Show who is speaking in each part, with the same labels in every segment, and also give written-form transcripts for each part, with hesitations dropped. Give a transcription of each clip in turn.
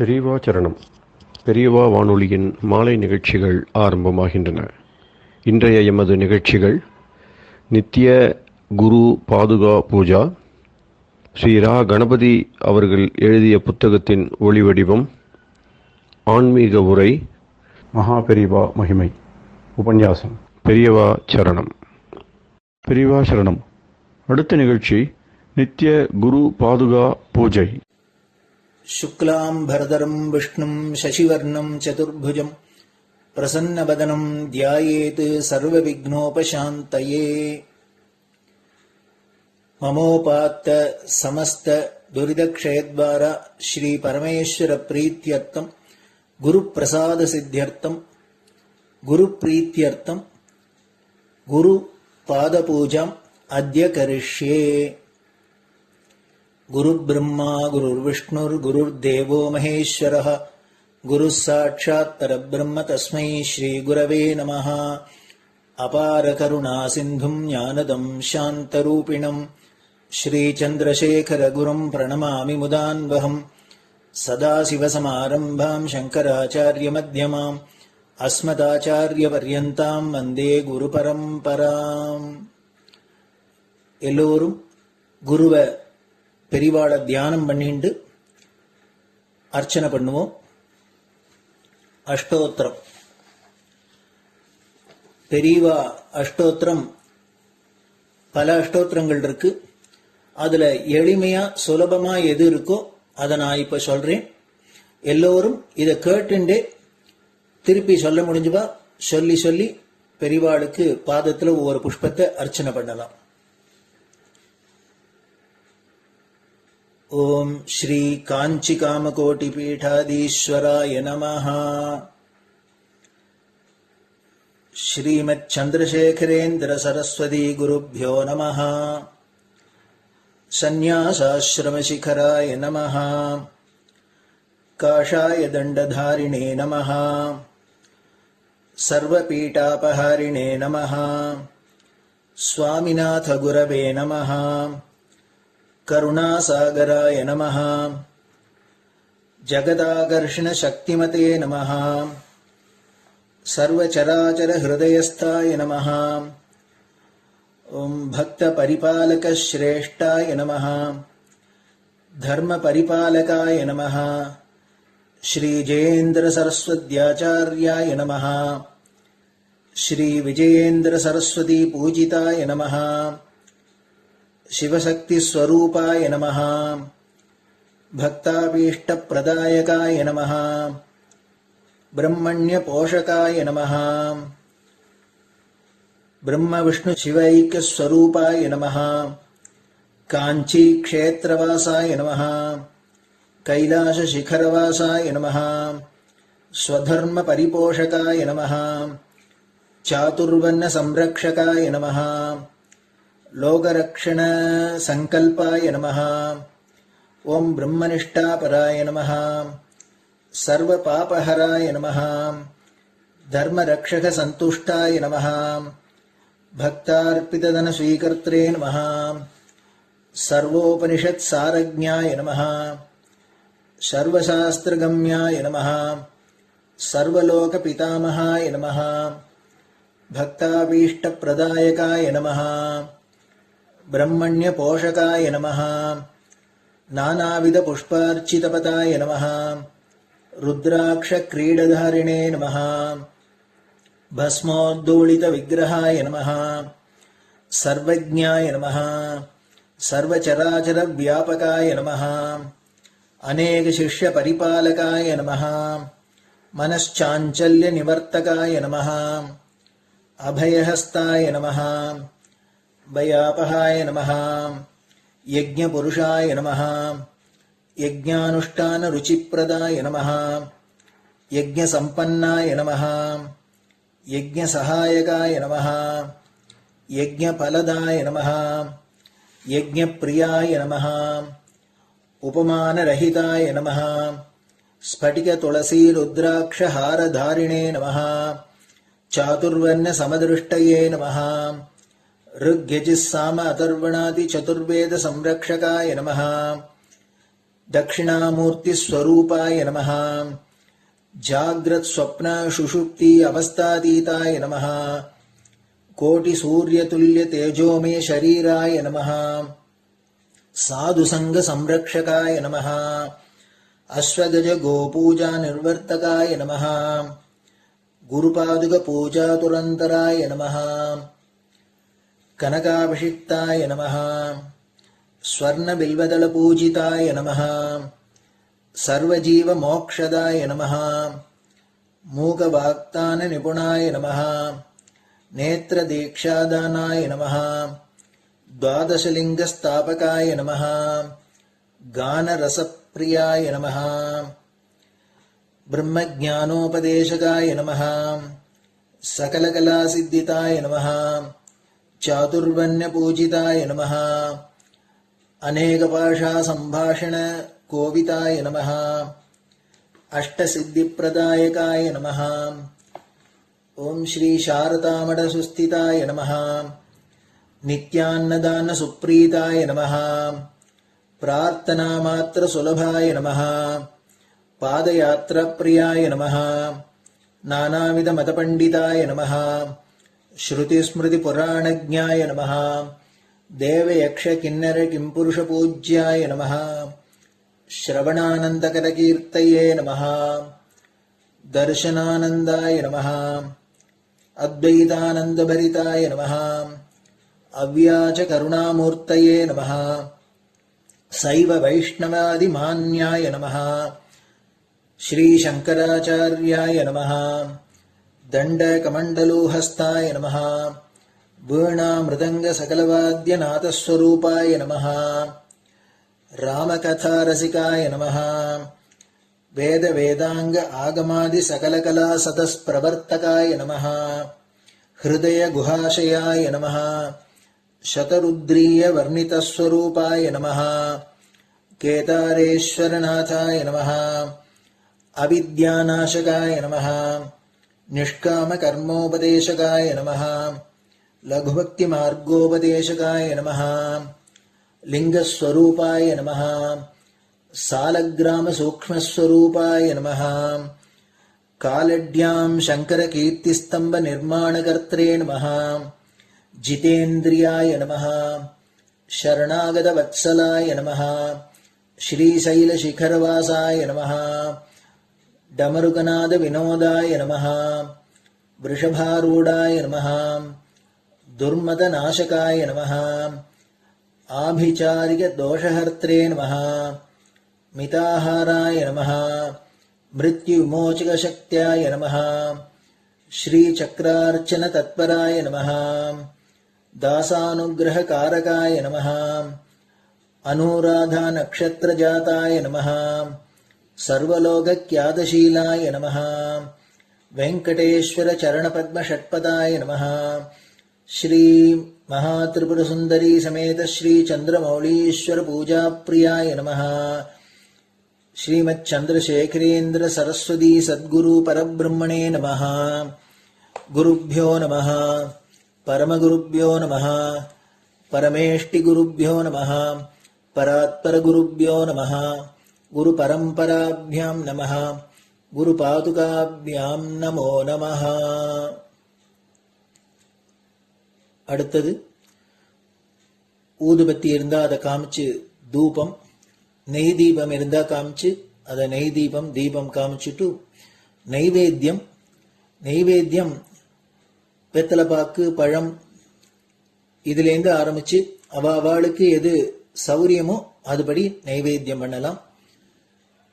Speaker 1: பெரியவா சரணம். பெரியவா வானொலியின் மாலை நிகழ்ச்சிகள் ஆரம்பமாகின்றன. இன்றைய எமது நிகழ்ச்சிகள் நித்திய குரு பாதுகா பூஜா, ஸ்ரீ ரா கணபதி அவர்கள் எழுதிய புத்தகத்தின் ஒளிவடிவம், ஆன்மீக உரை, மகா பெரியவா மகிமை, உபன்யாசம். பெரியவா சரணம். பெரியவா சரணம். அடுத்த நிகழ்ச்சி நித்திய குரு பாதுகா பூஜை.
Speaker 2: शुक्लां भरदरं विष्णुं शशिवर्णं चतुर्भुजं प्रसन्नवदनं ध्यायेत् सर्वविघ्नोपशान्तये। ममोपात्त समस्त दुरितक्षयद्वारा श्री परमेश्वर प्रीत्यर्थं गुरुप्रसाद सिद्ध्यर्थं गुरुप्रीत्यर्थं गुरुपादपूजाम् अद्य करिष्ये। गुरुर्ब्रह्मा गुरुर्विष्णुर्गुरुर्देवो महेश्वरः गुरुः साक्षात् परब्रह्म तस्मै श्रीगुरवे नमः। अपारकरुणासिन्धुं ज्ञानदं शान्तरूपिणं श्रीचन्द्रशेखरगुरुं प्रणमामि मुदान्वहम्। सदाशिवसमारम्भां शङ्कराचार्यमध्यमाम् अस्मदाचार्यपर्यन्तां वन्दे गुरुपरम्पराम्. எல்லோரும் குருவை பெரிவாளை தியானம் பண்ணிண்டு அர்ச்சனை பண்ணுவோம். அஷ்டோத்திரம். பெரியவா அஷ்டோத்திரம் பல அஷ்டோத்திரங்கள் இருக்கு. அதுல எளிமையா சுலபமா எது இருக்கோ அதை நான் இப்ப சொல்றேன். எல்லோரும் இதை கேட்டுண்டே திருப்பி சொல்ல முடிஞ்சுவா சொல்லி சொல்லி பெரிவாளுக்கு பாதத்துல ஒவ்வொரு புஷ்பத்தை அர்ச்சனை பண்ணலாம். ओम श्री कांची कामकोटि पीठाधीश्वराय नमः. श्रीमत् चंद्रशेखरेन्द्र सरस्वती गुरुभ्यो नमः. संन्यासाश्रम शिखराय नमः. काषाय दंडधारिणे नमः. सर्वपीठापहारिणे नमः. स्वामिनाथ गुरवे नमः. करुणासागराय नमः. जगदाकर्षण शक्तिमते नमः. सर्वचराचर हृदयस्थाय नमः. ओम भक्त परिपालक श्रेष्ठाय नमः. धर्म परिपालकाय नमः. श्री जयेन्द्र सरस्वत्याचार्याय नमः. श्री विजयेन्द्र सरस्वती पूजिताय नमः. शिवशक्ति स्वरूपाय नमः. भक्ताभीष्ट प्रदायकाय नमः. ब्रह्मण्य पोषकाय नमः. ब्रह्म विष्णु शिवैक्य स्वरूपाय नमः. कांची क्षेत्रवासाय नमः. कैलाश शिखरवासाय नमः. स्वधर्म परिपोषकाय नमः. चातुर्वर्ण संरक्षकाय नमः. लोकरक्षण संकल्पाय नमः. ओम ब्रह्मनिष्ठापराय नमः. सर्वपापहराय नमः. धर्मरक्षक संतुष्टाय नमः. भक्तार्पितधन स्वीकर्त्रे नमः. सर्वोपनिषत् सारज्ञाय नमः. सर्वशास्त्रगम्याय नमः. सर्वलोक पितामहाय नमः. भक्ताभीष्ट प्रदायकाय नमः. ब्रह्मण्य पोषकाय नमः. नानाविध पुष्पार्चितपताय नमः. रुद्राक्ष क्रीडधारिणे नमः. भस्मोद्दोलित विग्रहाय नमः. सर्वज्ञाय नमः. सर्वचराचर व्यापकाय नमः. अनेक शिष्य परिपालकाय नमः. मनश्चाञ्चल्य निवर्तकाय नमः. अभयहस्ताय नमः. भयापहाय नमः. यज्ञपुरुषाय नमः. यज्ञानुष्ठान रुचिप्रदाय नमः. यज्ञसम्पन्नाय नमः. यज्ञसहायकाय नमः. यज्ञफलदाय नमः. यज्ञप्रियाय नमः. उपमानरहिताय नमः. स्फटिक तुलसी रुद्राक्ष हारधारिणे नमः. चातुर्वर्ण समदृष्टये नमः. ऋग्यजुस्साम अथर्वणादि चतुर्वेद संरक्षकाय नमः. दक्षिणामूर्तिस्वरूपाय नमः जाग्रत् स्वप्न सुषुप्ति अवस्थातीताय नमः कोटिसूर्यतुल्यतेजोमय शरीराय नमः साधुसङ्गसंरक्षकाय नमः अश्वगज गोपूजा निर्वर्तकाय नमः गुरुपादुकपूजातुरन्तराय नमः कनकाभिषिक्ताय नमः स्वर्णबिल्वदलपूजिताय नमः सर्वजीवमोक्षदाय नमः मूकवाक्ताननिपुणाय नमः नेत्रदीक्षादानाय नमः द्वादशलिङ्गस्थापकाय नमः गानरसप्रियाय नमः ब्रह्मज्ञानोपदेशकाय नमः सकलकलासिद्धिताय नमः चातुर्वर्ण्यपूजिताय नमः अनेकभाषासम्भाषण कोविताय नमः अष्टसिद्धिप्रदायकाय नमः ओम श्री शारदामठसुस्थिताय नमः नित्यान्नदानसुप्रीताय नमः प्रार्थनामात्रसुलभाय नमः पादयात्राप्रियाय नमः नानाविधमतपण्डिताय नमः श्रुतिस्मृतिपुराणज्ञाय नमः देवयक्षकिन्नरकिंपुरुषपूज्याय नमः श्रवणानन्दकरकीर्तये नमः दर्शनानन्दाय नमः अद्वैतानन्दभरिताय नमः अव्याजकरुणामूर्तये नमः शैव वैष्णवादिमान्याय नमः श्रीशङ्कराचार्याय नमः दण्डकमण्डलोहस्ताय नमः वीणामृदङ्गसकलवाद्यनाथस्वरूपाय नमः रामकथारसिकाय नमः वेदवेदाङ्ग आगमादिसकलकलासतस्प्रवर्तकाय नमः हृदयगुहाशयाय नमः शतरुद्रीयवर्णितस्वरूपाय नमः केदारेश्वरनाथाय नमः अविद्यानाशकाय नमः निष्कामकर्मोपदेशकाय नमः लघुभक्तिमार्गोपदेशकाय नमः लिङ्गस्वरूपाय नमः सालग्रामसूक्ष्मस्वरूपाय नमः कालड्यां शङ्करकीर्तिस्तम्भनिर्माणकर्त्रे नमः जितेन्द्रियाय नमः शरणागतवत्सलाय नमः श्रीशैलशिखरवासाय नमः डमरुकनादविनोदाय नमः वृषभारूढाय नमः दुर्मदनाशकाय नमः आभिचारिकदोषहर्त्रे नमः मिताहाराय नमः मृत्युविमोचकशक्त्याय नमः श्रीचक्रार्चनतत्पराय नमः दासानुग्रहकारकाय नमः अनुराधानक्षत्रजाताय नमः सर्वलोकख्यातशीलाय नमः वेङ्कटेश्वरचरणपद्मषट्पदाय नमः श्री महात्रिपुरसुन्दरी समेत श्री चन्द्रमौलीश्वर पूजाप्रियाय नमः श्रीमच्चन्द्रशेखरेन्द्र सरस्वती सद्गुरु परब्रह्मणे नमः गुरुभ्यो नमः परमगुरुभ्यो नमः परमेष्टिगुरुभ्यो नमः परात्परगुरुभ्यो नमः गुरुपरम्पराभ्यां नमः गुरुपादुकाभ्यां नमो नमः. அடுத்தது ஊதுபத்தி இருந்தா அதை காமிச்சு தூபம், நெய் தீபம் இருந்தா காமிச்சு அதை நெய் தீபம் தீபம் காமிச்சுட்டு நைவேத்தியம் வெத்தலைப்பாக்கு பழம் இதுலேருந்து ஆரம்பிச்சு அவளுக்கு எது சௌரியமோ அதுபடி நைவேத்தியம் பண்ணலாம்.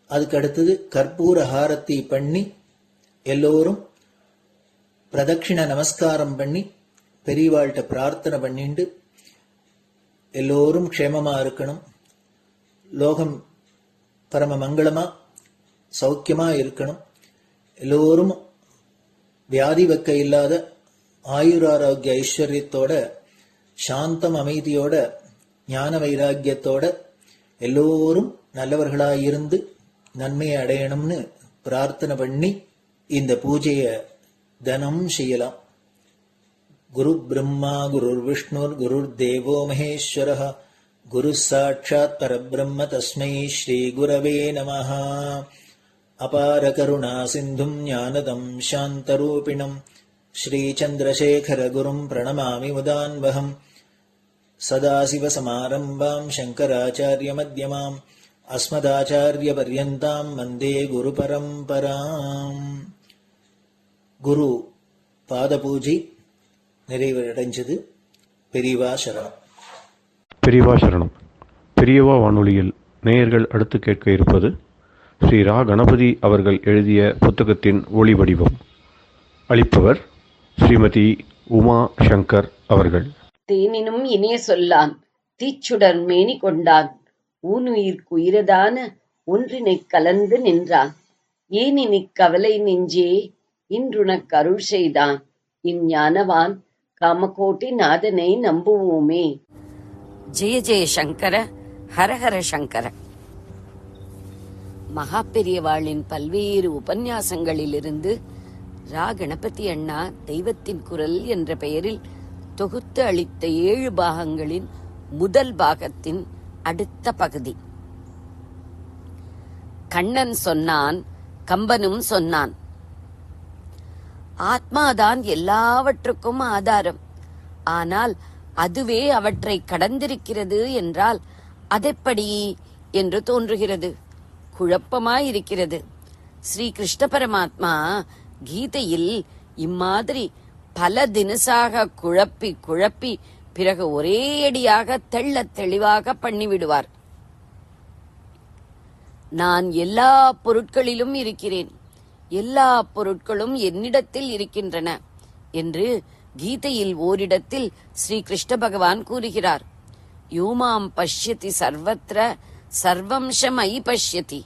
Speaker 2: அதுக்கு அடுத்தது கற்பூர ஹாரத்தி பண்ணி எல்லோரும் பிரதட்சிண நமஸ்காரம் பண்ணி பெரியவாள்கிட்ட பிரார்த்தனை பண்ணிண்டு எல்லோரும் க்ஷேமமா இருக்கணும், லோகம் பரம மங்களமா சௌக்கியமா இருக்கணும், எல்லோரும் வியாதி வெக்க இல்லாத ஆயுராரோக்கிய ஐஸ்வர்யத்தோட சாந்தம் அமைதியோட ஞான வைராக்கியத்தோட எல்லோரும் நல்லவர்களாயிருந்து நன்மையை அடையணும்னு பிரார்த்தனை பண்ணி இந்த பூஜையை தினம் செய்யலாம். குரு பிரம்மா குருர் விஷ்ணுர் குருர் தேவோ மகேஸ்வரः குரு சாட்சாத் பரபிரம்ம தஸ்மை ஸ்ரீ குரவே நமஹ. அபார கருணா சிந்தும் ஞானதம் சாந்தரூபிணம் ஸ்ரீ சந்திரசேகர குரும் பிரணமாமி முதான்வகம். சதாசிவசமாரம்பாம் சங்கராச்சாரிய மத்யமாம் அஸ்மதாச்சாரிய பர்யந்தாம் வந்தே குரு பரம்பராம். குரு பாத பூஜை நிறைவடைஞ்சது. பெரியவா சரணம்.
Speaker 1: பெரியவா சரணம். பெரியவா வானொலியில் நேயர்கள் அடுத்து கேட்க இருப்பது ஸ்ரீ ரா கணபதி அவர்கள் எழுதிய புத்தகத்தின் ஒளி வடிவம். அளிப்பவர் ஸ்ரீமதி உமா சங்கர் அவர்கள்.
Speaker 3: தேனினும் இனிய சொல்லான் தீச்சுடர் மேனி கொண்டான் ஊனுயிர்க்கு உயிரதான ஒன்றினைக் கலந்து நின்றான் ஏனினிக் கவலை நெஞ்சே இன்றுனக் அருள் செய்தான் இஞ்ஞானவான் காமகோட்டி நாதனை நம்புவோமே. ஜெய ஜெய சங்கர, ஹரஹர சங்கர. மகா பெரியவாளின் பல்வேறு உபன்யாசங்களிலிருந்து ரா கணபதி அண்ணா தெய்வத்தின் குரல் என்ற பெயரில் தொகுத்து அளித்த 7 பாகங்களின் முதல் பாகத்தின் அடுத்த பகுதி. கண்ணன் சொன்னான், கம்பனும் சொன்னான். ஆத்மாதான் எல்லாவற்றுக்கும் ஆதாரம். ஆனால் அதுவே அவற்றை கடந்திருக்கிறது என்றால் அதெப்படி என்று தோன்றுகிறது. குழப்பமாயிருக்கிறது. ஸ்ரீ கிருஷ்ண பரமாத்மா கீதையில் இம்மாதிரி பல தினசாக குழப்பி குழப்பி பிறகு ஒரேயடியாக தெள்ளத் தெளிவாக பண்ணிவிடுவார். நான் எல்லா பொருட்களிலும் இருக்கிறேன், எல்லா பொருட்களும் என்னிடத்தில் இருக்கின்றன என்று கீதையில் ஓரிடத்தில் ஸ்ரீ கிருஷ்ண பகவான் கூறுகிறார். யோமாம் பஷ்யதி சர்வத்ர சர்வம்சமயி பஷ்யதி.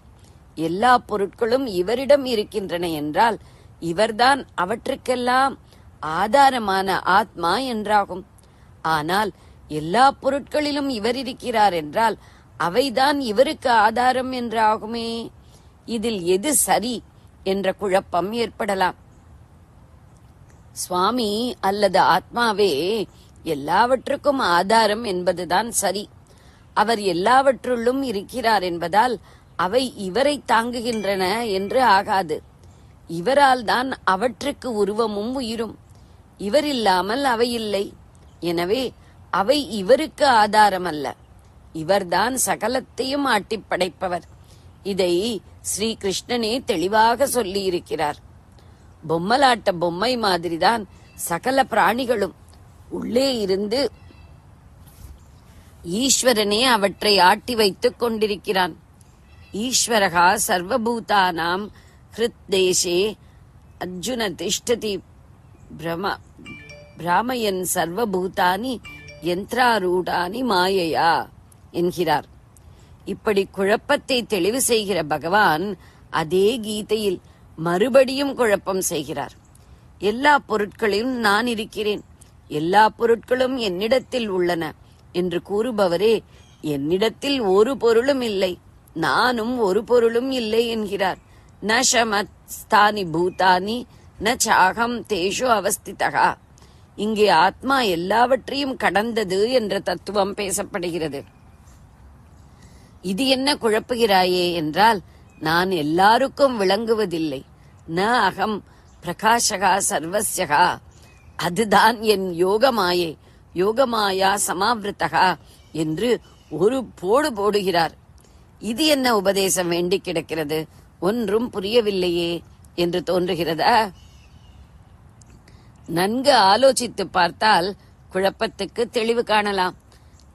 Speaker 3: எல்லா பொருட்களும் இவரிடம் இருக்கின்றன என்றால் இவர்தான் அவற்றுக்கெல்லாம் ஆதாரமான ஆத்மா என்றாகும். ஆனால் எல்லா பொருட்களிலும் இவர் இருக்கிறார் என்றால் அவைதான் இவருக்கு ஆதாரம் என்றாகுமே. இதில் எது சரி என்ற குழப்பம் ஏற்படலாம். சுவாமி அல்லது ஆத்மாவே எல்லாவற்றுக்கும் ஆதாரம் என்பதுதான் சரி. அவர் எல்லாவற்றுள்ளும் இருக்கிறார் என்பதால் அவை இவரை தாங்குகின்றன என்று ஆகாது. இவரால் தான் அவற்றுக்கு உருவமும் உயிரும். இவர் இல்லாமல் அவை இல்லை. எனவே அவை இவருக்கு ஆதாரம் அல்ல. இவர்தான் சகலத்தையும் ஆட்டிப் படைப்பவர். இதை ஸ்ரீ கிருஷ்ணனே தெளிவாக சொல்லி இருக்கிறார். பொம்மலாட்ட பொம்மை மாதிரிதான் சகல பிராணிகளும். உள்ளே இருந்து ஈஸ்வரனே அவற்றை ஆட்டி வைத்துக் கொண்டிருக்கிறான். ஈஸ்வரகா சர்வபூதானாம் ஹிருத் தேசே அர்ஜுன திஷ்டதி பிராமயன் சர்வபூதானி யந்திராரூடானி மாயையா என்கிறார். இப்படி குழப்பத்தை தெளிவு செய்கிற பகவான் அதே கீதையில் மறுபடியும் குழப்பம் செய்கிறார். எல்லா பொருட்களிலும் நான் இருக்கிறேன், எல்லா பொருட்களும் என்னிடத்தில் உள்ளன என்று கூறுபவரே என்னிடத்தில் ஒரு பொருளும் இல்லை, நானும் ஒரு பொருளும் இல்லை என்கிறார். ந சமஸ்தானி பூதானி ந சாகம் தேஷு அவஸ்திதா. இங்கே ஆத்மா எல்லாவற்றையும் கடந்தது என்ற தத்துவம் பேசப்படுகிறது. இது என்ன குழப்புகிறாயே என்றால், நான் எல்லாருக்கும் விளங்குவதில்லை. ந அகம் பிரகாஷகா சர்வஸ்யகா. அதுதான் என் யோகமாயே, யோகமாயா சமாவிருத்தகா என்று ஒரு போடு போடுகிறார். இது என்ன உபதேசம் வேண்டி கிடக்கிறது, ஒன்றும் புரியவில்லையே என்று தோன்றுகிறதா? நன்கு ஆலோசித்து பார்த்தால் குழப்பத்துக்கு தெளிவு காணலாம்.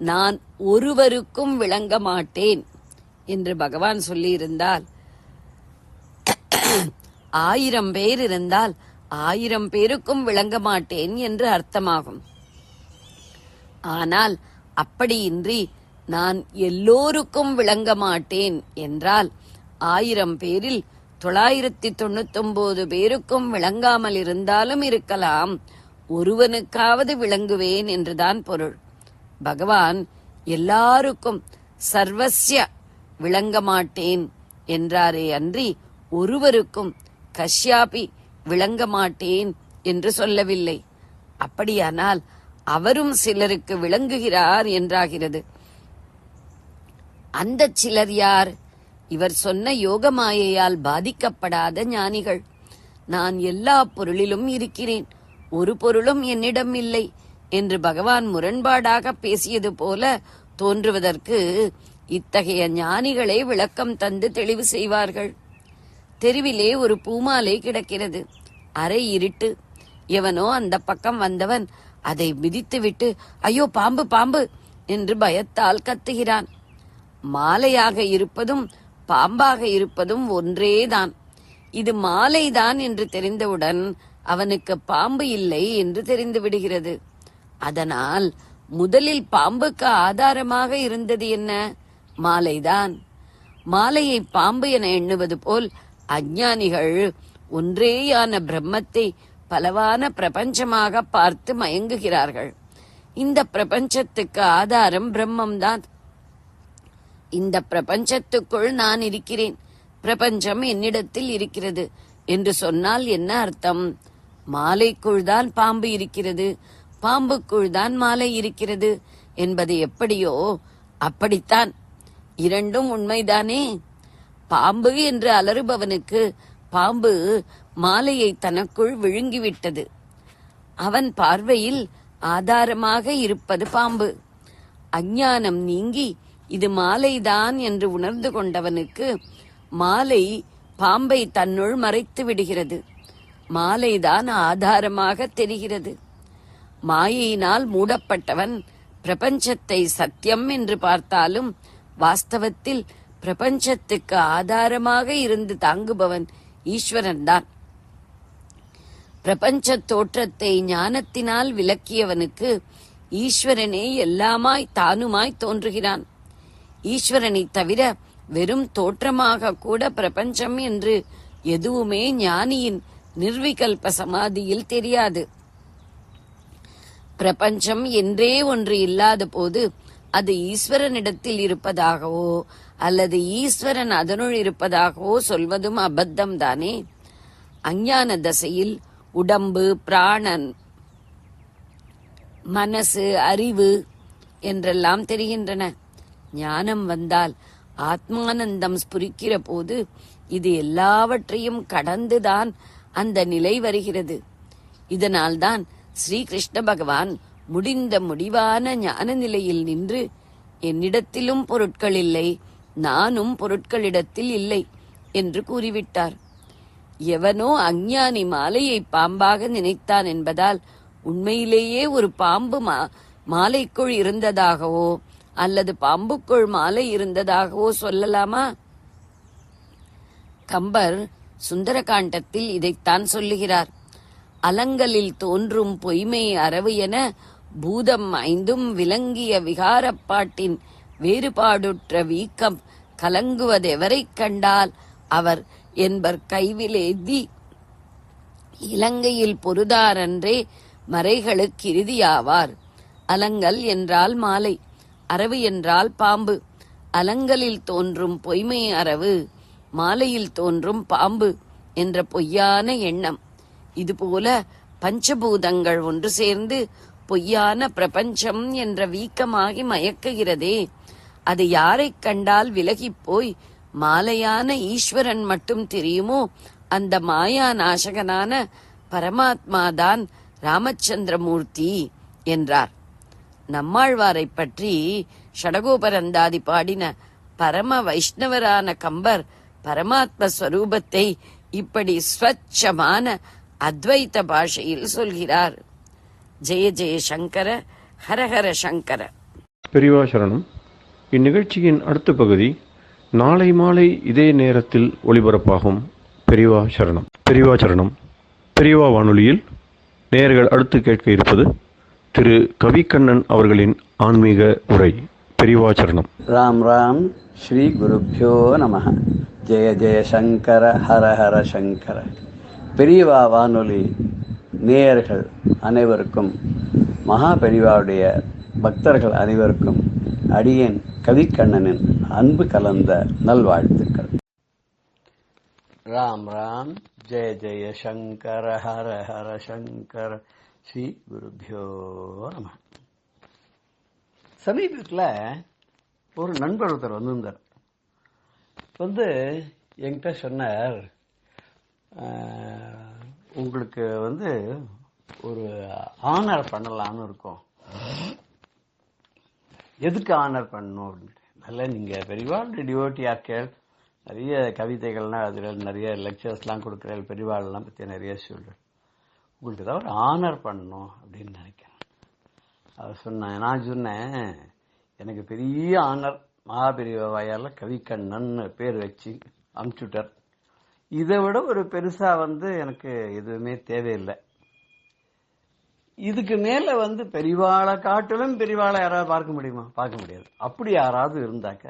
Speaker 3: நான் ஒருவருக்கும் விளங்க மாட்டேன் என்று பகவான் சொல்லியிருந்தால், 1000 பேர் இருந்தால் 1000 பேருக்கும் விளங்க மாட்டேன் என்று அர்த்தமாகும். ஆனால் அப்படியின்றி நான் எல்லோருக்கும் விளங்க மாட்டேன் என்றால் 1000 பேரில் 999 பேருக்கும் விளங்காமல் இருந்தாலும் இருக்கலாம், ஒருவனுக்காவது விளங்குவேன் என்றுதான் பொருள். பகவான் எல்லாருக்கும் சர்வஸ்ய விளங்க மாட்டேன் என்றாரே அன்றி ஒருவருக்கும் கஷ்யாபி விளங்க மாட்டேன் என்று சொல்லவில்லை. அப்படியானால் அவரும் சிலருக்கு விளங்குகிறார் என்றாகிறது. அந்த சிலர் யார்? இவர் சொன்ன யோக மாயையால் பாதிக்கப்படாத ஞானிகள். நான் எல்லா பொருளிலும் இருக்கிறேன், ஒரு பொருளும் என்னிடம் இல்லை என்று பகவான் முரண்பாடாக பேசியது போல தோன்றுவதற்கு இத்தகைய ஞானிகளே விளக்கம் தந்து தெளிவு செய்வார்கள். தெருவிலே ஒரு பூமாலை கிடக்கிறது. அரை இருட்டு. எவனோ அந்த பக்கம் வந்தவன் அதை மிதித்துவிட்டு, ஐயோ பாம்பு பாம்பு என்று பயத்தால் கத்துகிறான். மாலையாக இருப்பதும் பாம்பாக இருப்பதும் ஒன்றேதான். இது மாலைதான் என்று தெரிந்தவுடன் அவனுக்கு பாம்பு இல்லை என்று தெரிந்து விடுகிறது. அதனால் முதலில் பாம்புக்கு ஆதாரமாக இருந்தது என்ன? மாலைதான். மாலையை பாம்பு என எண்ணுவது போல் அஞ்ஞானிகள் ஒன்றேயான பிரம்மத்தை பலவான பிரபஞ்சமாக பார்த்து மயங்குகிறார்கள். இந்த பிரபஞ்சத்துக்கு ஆதாரம் பிரம்மம்தான். இந்த பிரபஞ்சத்துக்குள் நான் இருக்கிறேன், பிரபஞ்சம் என்னிடத்தில் இருக்கிறது என்று சொன்னால் என்ன அர்த்தம்? மாலைக்குள் தான் பாம்பு இருக்கிறது, பாம்புக்குள் தான் மாலை இருக்கிறது என்பது எப்படியோ அப்படித்தான். இரண்டும் உண்மைதானே? பாம்பு என்று அலறுபவனுக்கு பாம்பு மாலையை தனக்குள் விழுங்கிவிட்டது. அவன் பார்வையில் ஆதாரமாக இருப்பது பாம்பு. அஞ்ஞானம் நீங்கி இது மாலைதான் என்று உணர்ந்து கொண்டவனுக்கு மாலை பாம்பை தன்னுள் மறைத்து விடுகிறது. மாலைதான் ஆதாரமாக தெரிகிறது. மாயையினால் மூடப்பட்டவன் பிரபஞ்சத்தை சத்தியம் என்று பார்த்தாலும் வாஸ்தவத்தில் பிரபஞ்சத்துக்கு ஆதாரமாக இருந்து தாங்குபவன் ஈஸ்வரன் தான். பிரபஞ்ச தோற்றத்தை ஞானத்தினால் விளக்கியவனுக்கு ஈஸ்வரனே எல்லாமாய் தானுமாய் தோன்றுகிறான். ஈஸ்வரனை தவிர வெறும் தோற்றமாக கூட பிரபஞ்சம் என்று எதுவுமே ஞானியின் நிர்விகல்ப சமாதியில் தெரியாது. பிரபஞ்சம் என்றே ஒன்று இல்லாத போது அது ஈஸ்வரனிடத்தில் இருப்பதாகவோ அல்லது ஈஸ்வரன் அதனுள் இருப்பதாகவோ சொல்வதும் அபத்தம் தானே. அஞ்ஞான தசையில் உடம்பு, பிராணன், மனசு, அறிவு என்றெல்லாம் தெரிகின்றன. ஞானம் வந்தால் ஆத்மானந்தம் ஸ்புரிக்கிற போது இது எல்லாவற்றையும் கடந்துதான் அந்த நிலை வருகிறது. இதனால்தான் ஸ்ரீகிருஷ்ண பகவான் முடிந்த முடிவான ஞான நிலையில் நின்று, என்னிடத்திலும் பொருட்கள் இல்லை, நானும் பொருட்களிடத்தில் இல்லை என்று கூறிவிட்டார். எவனோ அஞ்ஞானி மாலையை பாம்பாக நினைத்தான் என்பதால் உண்மையிலேயே ஒரு பாம்பு மாலைக்குள் இருந்ததாகவோ அல்லது பாம்புக்குள் மாலை இருந்ததாகவோ சொல்லலாமா? கம்பர் சுந்தரகாண்டத்தில் இதைத்தான் சொல்லுகிறார். அலங்கலில் தோன்றும் பொய்மை அரவு என பூதம் ஐந்தும் விளங்கிய விகாரப்பாட்டின் வேறுபாடுற்ற வீக்கம் கலங்குவதெவரைக் கண்டால் அவர் என்பர் கைவிலேதி இலங்கையில் பொருதாரன்றே மறைகளுக்கு இறுதியாவார். அலங்கல் என்றால் மாலை, அரவு என்றால் பாம்பு. அலங்கலில் தோன்றும் பொய்மை அரவு, மாலையில் தோன்றும் பாம்பு என்ற பொய்யான எண்ணம். இதுபோல பஞ்சபூதங்கள் ஒன்று சேர்ந்து பொய்யான பிரபஞ்சம் என்ற வீக்கமாகி மயக்குகிறதே, அது யாரைக் கண்டால் விலகிப் போய் மாலையான ஈஸ்வரன் மட்டும் தெரியுமோ அந்த மாயா நாசகனான பரமாத்மாதான் ராமச்சந்திரமூர்த்தி என்றார். நம்மாழ்வாரை பற்றி ஷடகோபரந்தாதி பாடின பரம வைஷ்ணவரான கம்பர் பரமாத்ம ஸ்வரூபத்தை இப்படி ஸ்வச்சமான அத்வைத பாஷையில் சொல்கிறார். ஜெய ஜெய சங்கர, ஹரஹர சங்கர.
Speaker 1: பெரியவா சரணம். இந்நிகழ்ச்சியின் அடுத்த பகுதி நாளை மாலை இதே நேரத்தில் ஒளிபரப்பாகும். பெரியவா சரணம். பெரியவா சரணம். பெரியவா வானொலியில் நேயர்கள் அடுத்து கேட்க இருப்பது திரு கவிக்கண்ணன் அவர்களின் ஆன்மீக உரை. பெரியவா சரணம்.
Speaker 4: ராம் ராம். ஸ்ரீ குருப்யோ நம. ஜெய ஜெய சங்கர, ஹர ஹர சங்கர. பெரியவா வானொலி நேயர்கள் அனைவருக்கும், மகா பெரியவாவுடைய பக்தர்கள் அனைவருக்கும் அடியேன் கவிக்கண்ணனின் அன்பு கலந்த நல்வாழ்த்துக்கள். ராம் ராம். ஜெய ஜெய சங்கர, ஹர ஹர சங்கர. ஸ்ரீ குருப்யோ நம. சமீபத்தில் ஒரு நண்பர் ஒருத்தர் வந்திருந்தார். வந்து என்கிட்ட சொன்னார், உங்களுக்கு வந்து ஒரு ஆனர் பண்ணலாம்னு இருக்கோம். எதுக்கு ஆனர் பண்ணணும் அப்படின்ட்டு. நல்ல நீங்க பெரியவாள் டிவோட்டி ஆக்கள், நிறைய கவிதைகள்லாம் அதுல நிறைய லெக்சர்ஸ்லாம் கொடுக்குற பெரியவாள்லாம் பத்தி நிறைய சொல்றேன். உங்களுக்கு ஏதாவது ஒரு ஆனர் பண்ணணும் அப்படின்னு நினைக்கிறேன். அவர் சொன்னேன், நான் சொன்னேன், எனக்கு பெரிய ஆனர் மகாபெரிய வாயால கவிக்கண்ணன் பேர் வச்சு அமுச்சுட்டார். இதை விட ஒரு பெருசா வந்து எனக்கு எதுவுமே தேவையில்லை. இதுக்கு மேல வந்து பெரியவாளை காட்டிலும் பெரியவாளை யாராவது பார்க்க முடியுமா? பார்க்க முடியாது. அப்படி யாராவது இருந்தாக்க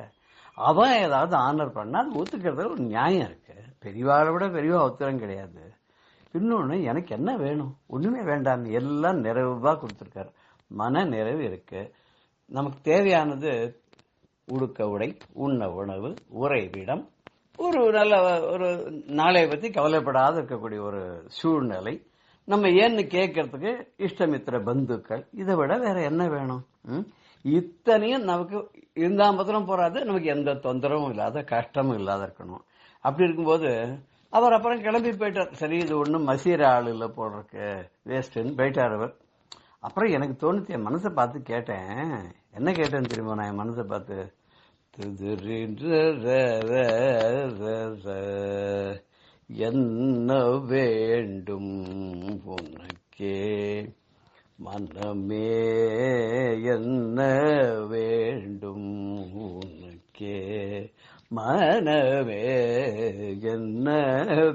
Speaker 4: அவன் ஏதாவது ஆனர் பண்ணா அது ஒத்துக்கிறதுல ஒரு நியாயம் இருக்கு. பெரியவாளை விட பெரியவா ஒத்துரம் கிடையாது. இன்னொன்னு, எனக்கு என்ன வேணும்? ஒண்ணுமே வேண்டாம், எல்லாம் நிறைவா கொடுத்திருக்காரு. மன நிறைவு இருக்கு. நமக்கு தேவையானது உடுக்க உடை, உண்ண உணவு, உறைவிடம், ஒரு நல்ல ஒரு நாளை பத்தி கவலைப்படாத இருக்கக்கூடிய ஒரு சூழ்நிலை, நம்ம ஏன்னு கேட்கறதுக்கு இஷ்டமித்திர பந்துக்கள், இதை விட வேற என்ன வேணும்? இத்தனையும் நமக்கு இருந்தா மாத்திரம் போறாது, நமக்கு எந்த தொந்தரவும் இல்லாத, கஷ்டமும் இல்லாத இருக்கணும். அப்படி இருக்கும்போது அவர் அப்புறம் கிளம்பி போயிட்டார். சரி, இது ஒன்றும் மசீர ஆள் இல்லை போடுறக்கு, வேஸ்ட்ன்னு போயிட்டார் அவர். அப்புறம் எனக்கு தோணுச்சு, என் மனசை பார்த்து கேட்டேன். என்ன கேட்டேன்னு தெரியுமா? நான் என் மனசை பார்த்து, என்ன வேண்டும் உனக்கே மனமே, என்ன வேண்டும் உனக்கே மனமே, என்ன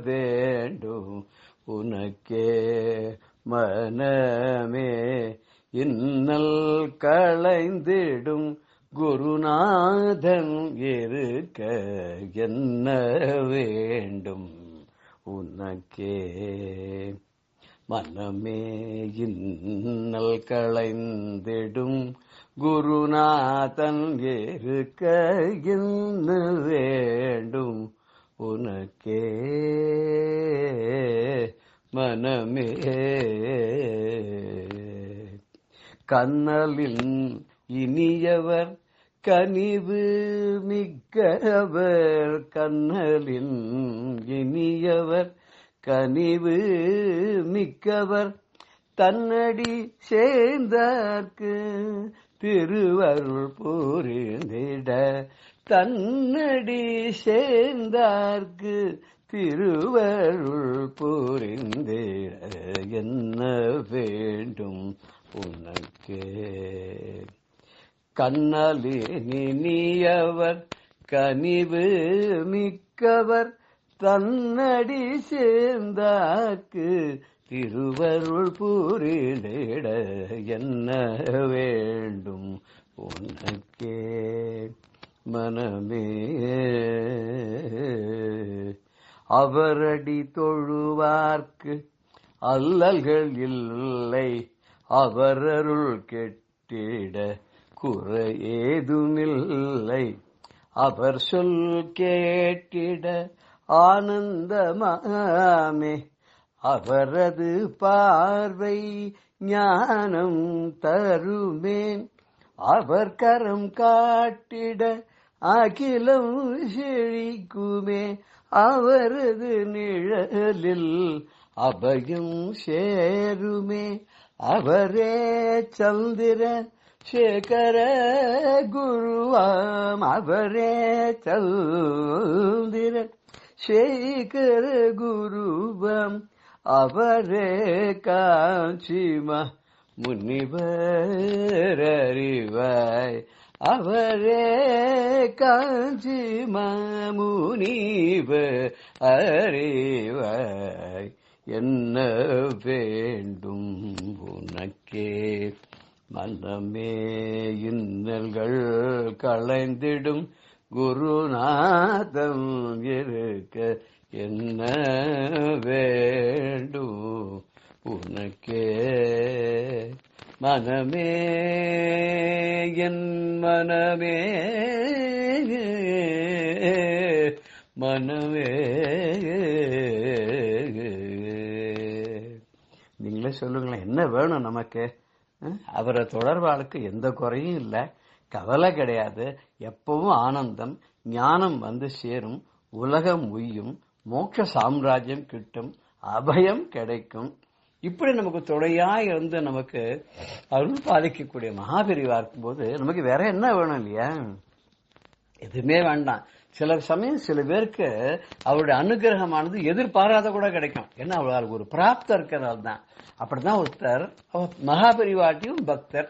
Speaker 4: வேண்டும் உனக்கே மனமே, இன்னல் களைந்திடும் குருநாதன் இருக்க என்ன வேண்டும் உனக்கே மனமே, இன்னல் களைந்திடும் குருநாதன் இருக்க என்ன வேண்டும் உனக்கே மனமே. கண்ணலின் இனியவர் கனிவு மிக்கவர், கண்ணலின் இனியவர் கனிவு மிக்கவர், தன்னடி சேர்ந்தார்க்கு திருவருள் புரிந்திட, தன்னடி சேர்ந்தார்க்கு திருவருள் புரிந்திட என்ன வேண்டும் உனக்கே. கண்ணலினியவர் கனிவு மிக்கவர், தன்னடி சேர்ந்தாக்கு திருவருள் புரிந்திட என்ன வேண்டும் உனக்கே மனமே. அவரடி தொழுவார்க்கு அல்லல்கள் இல்லை, அவரருள் கெட்டிட குறை ஏதுமில்லை, அவர் சொல் கேட்டிட ஆனந்தமாமே, அவரது பார்வை ஞானம் தருமே, அவர் கரம் காட்டிட அகிலம் செழிக்குமே, அவரது நிழலில் அபயம் சேருமே, அவரே சந்திர சேகர குருவாம், அவரே சந்திர சேகர குருவாம், அவரே காஞ்சிமா முனிவர் அறிவாய், அவரே காஞ்சிமா முனிவர் அறிவாய் என்ன வேண்டும் உனக்கே மனமே. இன்னல்கள் களைந்திடும் குருநாதம் இருக்க என்ன வேண்டும் உனக்கே மனமே, என் மனமே மனமே. நீங்களே சொல்லுங்களேன், என்ன வேணும் நமக்கு? அவரை தொடர்பாளுக்கு எந்த குறையும் இல்லை, கவலை கிடையாது, எப்பவும் ஆனந்தம், ஞானம் வந்து சேரும், உலகம் உய்யும், மோட்ச சாம்ராஜ்யம் கிட்டும், அபயம் கிடைக்கும். இப்படி நமக்கு துணையா இருந்து நமக்கு அருள் பாலிக்கக்கூடிய மகாபெரிவா இருக்கும்போது நமக்கு வேற என்ன வேணும் இல்லையா? எதுவுமே வேண்டாம். சில சமயம் சில பேருக்கு அவருடைய அனுகிரகமானது எதிர்பாராத கூட கிடைக்கும். ஏன்னா அவளுக்கு ஒரு பிராப்தம் இருக்கிறதால தான். அப்படிதான் ஒருத்தர் மகாபெரிவாட்டியும் பக்தர்,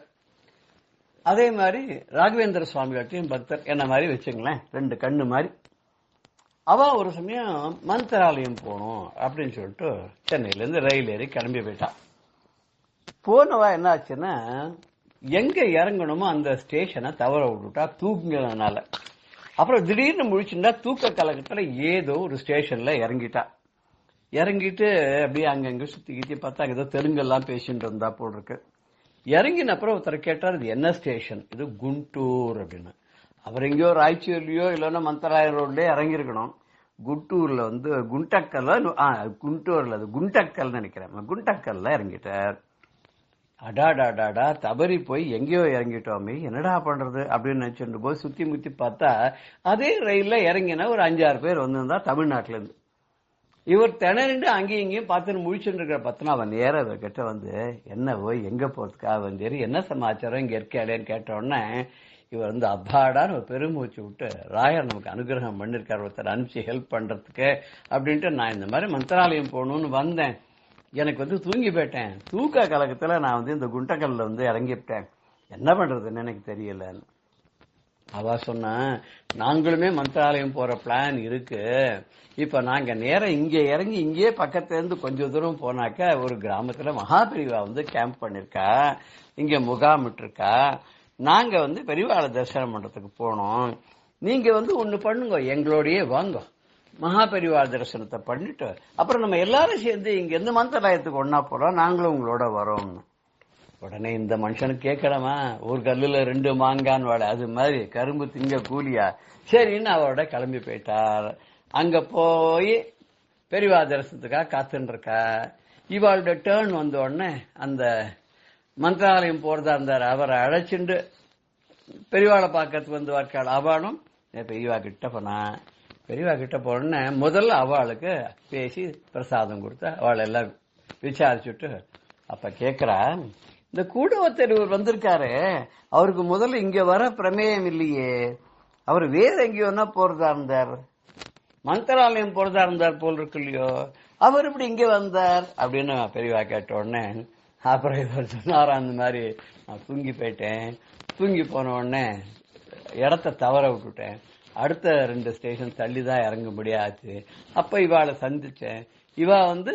Speaker 4: அதே மாதிரி ராகவேந்திர சுவாமியாட்டியும் பக்தர், என்ன மாதிரி வச்சுங்களேன், ரெண்டு கண்ணு மாதிரி. அவ ஒரு சமயம் மந்திராலயம் போகணும் அப்படின்னு சொல்லிட்டு சென்னையில இருந்து ரயில் ஏறி கிளம்பி போயிட்டா. போனவா என்ன ஆச்சுன்னா, எங்க இறங்கணுமோ அந்த ஸ்டேஷனை தவற விட்டுட்டா தூங்குறதுனால. அப்புறம் திடீர்னு முழிச்சுட்டா தூக்க கலக்கத்துல ஏதோ ஒரு ஸ்டேஷன்ல இறங்கிட்டா. இறங்கிட்டு அப்படியே அங்கங்க சுத்திக்கிட்டு பார்த்தா ஏதோ தெலுங்கெல்லாம் பேசிட்டு இருந்தா போல் இருக்கு. இறங்கின அப்புறம் ஒருத்தர் கேட்டார், இது என்ன ஸ்டேஷன்? இது குண்டூர் அப்படின்னு. அவர் எங்கேயோ ராய்ச்சூர்லயோ இல்லைன்னா மந்தராயர் ரோட்லயே இறங்கிருக்கணும். குண்டூர்ல வந்து குண்டூர்ல அது குண்டக்கல் நினைக்கிறேன், குண்டக்கல்ல இறங்கிட்டார். அடாடாடாடா, தவறி போய் எங்கேயோ இறங்கிட்டோமே, என்னடா பண்றது அப்படின்னு நினைச்சுட்டு போய் சுத்தி முத்தி பார்த்தா அதே ரயில்ல இறங்கினா ஒரு 5-6 பேர் வந்திருந்தா தமிழ்நாட்டுல இருந்து. இவர் திணறிண்டு அங்கேயும் இங்கேயும் பார்த்துன்னு முழிச்சுட்டு இருக்கிற பத்தினா அவன் நேர கிட்ட வந்து, என்ன போய் எங்க போறதுக்காக வந்து என்ன சமாச்சாரம் இங்க இருக்காளேன்னு கேட்ட உடனே இவர் வந்து அப்பாடான்னு ஒரு பெருமூச்சு விட்டு, ராயர் நமக்கு அனுகிரகம் பண்ணிருக்காரு ஒருத்தர் அனுப்பிச்சு ஹெல்ப் பண்றதுக்கு அப்படின்ட்டு, நான் இந்த மாதிரி மந்திராலயம் போகணும்னு வந்தேன், எனக்கு வந்து தூங்கி போயிட்டேன், தூக்க கலக்கத்துல நான் வந்து இந்த குண்டக்கல்ல வந்து இறங்கிவிட்டேன், என்ன பண்றதுன்னு எனக்கு தெரியலன்னு. அவ சொன்ன, நாங்களுமே மந்திராலயம் போற பிளான் இருக்கு, இப்ப நாங்க நேரம் இங்க இறங்கி இங்கே பக்கத்துல இருந்து கொஞ்சம் தூரம் போனாக்க ஒரு கிராமத்துல மகாபெரிவா வந்து கேம்ப் பண்ணிருக்கா, இங்க முகாமிட்டு இருக்கா, நாங்க வந்து பெரியவாளை தரிசனம் பண்றதுக்கு போனோம், நீங்க வந்து ஒண்ணு பண்ணுங்க, எங்களோடயே வாங்க, மகாபெரிவா தரிசனத்தை பண்ணிட்டு அப்புறம் நம்ம எல்லாரும் சேர்ந்து இங்க இருந்து மந்திராலயத்துக்கு ஒன்னா போறோம், நாங்களும் உங்களோட வரோம். உடனே இந்த மனுஷனுக்கு கேட்கலாமா, ஒரு கல்லுல 2 மாங்கான்னு வாழ, அது மாதிரி கரும்பு திங்க கூலியா, சரின்னு அவரோட கிளம்பி போயிட்டார். அங்க போய் பெரியவா தரிசனத்துக்காக காத்துன்னு இருக்கா. இவாளோட டேர்ன் வந்த உடனே அந்த மந்திராலயம் போறதா இருந்தார், அவரை அழைச்சிண்டு பெரியவாளை பார்க்கறதுக்கு வந்து வார்க்காள். அவளும் பெரியவா கிட்ட போனா, பெரியவா கிட்ட போன முதல்ல அவளுக்கு பேசி பிரசாதம் கொடுத்து அவளை எல்லாம் விசாரிச்சுட்டு அப்ப கேக்குறா, இந்த கூடுவத்தர் வந்திருக்காரு, அவருக்கு முதல்ல இங்க வர பிரமேயம் இல்லையே, அவர் வேற எங்கேயோன்னா போறதா இருந்தார், மந்திராலயம் போறதா இருந்தார் போல் இருக்கு இல்லையோ, அவர் இப்படி இங்க வந்தார் அப்படின்னு பெரியவா கேட்ட உடனே அப்புறம் இவர் சொன்னாரா, அந்த மாதிரி நான் தூங்கி போயிட்டேன், தூங்கி போன உடனே இடத்த தவற விட்டுட்டேன், அடுத்த 2 ஸ்டேஷன் தள்ளிதான் இறங்க முடியாது, அப்ப இவாளை சந்திச்சேன், இவா வந்து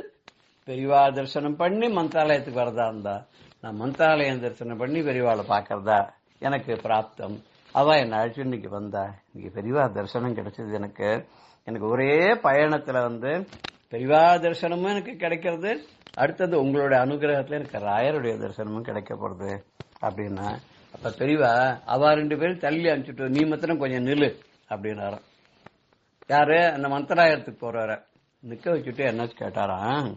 Speaker 4: பெரியவா தரிசனம் பண்ணி மந்திராலயத்துக்கு வரதா இருந்தா, நான் மந்திராலயம் தரிசனம் பண்ணி பெரியவாளை பாக்கிறதா எனக்கு பிராப்தம், அவ என்ன அழைச்சு இன்னைக்கு வந்தா, இன்னைக்கு பெரியவா தரிசனம் கிடைச்சது எனக்கு, எனக்கு ஒரே பயணத்துல வந்து பெரியவா தரிசனமும் எனக்கு கிடைக்கிறது, அடுத்தது உங்களுடைய அனுகிரகத்துல எனக்கு ராயருடைய தரிசனமும் கிடைக்க போறது அப்படின்னா, அப்ப பெரியவா அவ 2 பேரும் தள்ளி அனுப்பிச்சுட்டு நீ மாத்திரம் கொஞ்சம் நில்லு அப்படின்னார. யாரு? அந்த மந்திராலயத்துக்கு போறாரு. நிக்க வச்சுட்டு என்ன கேட்டாராம்,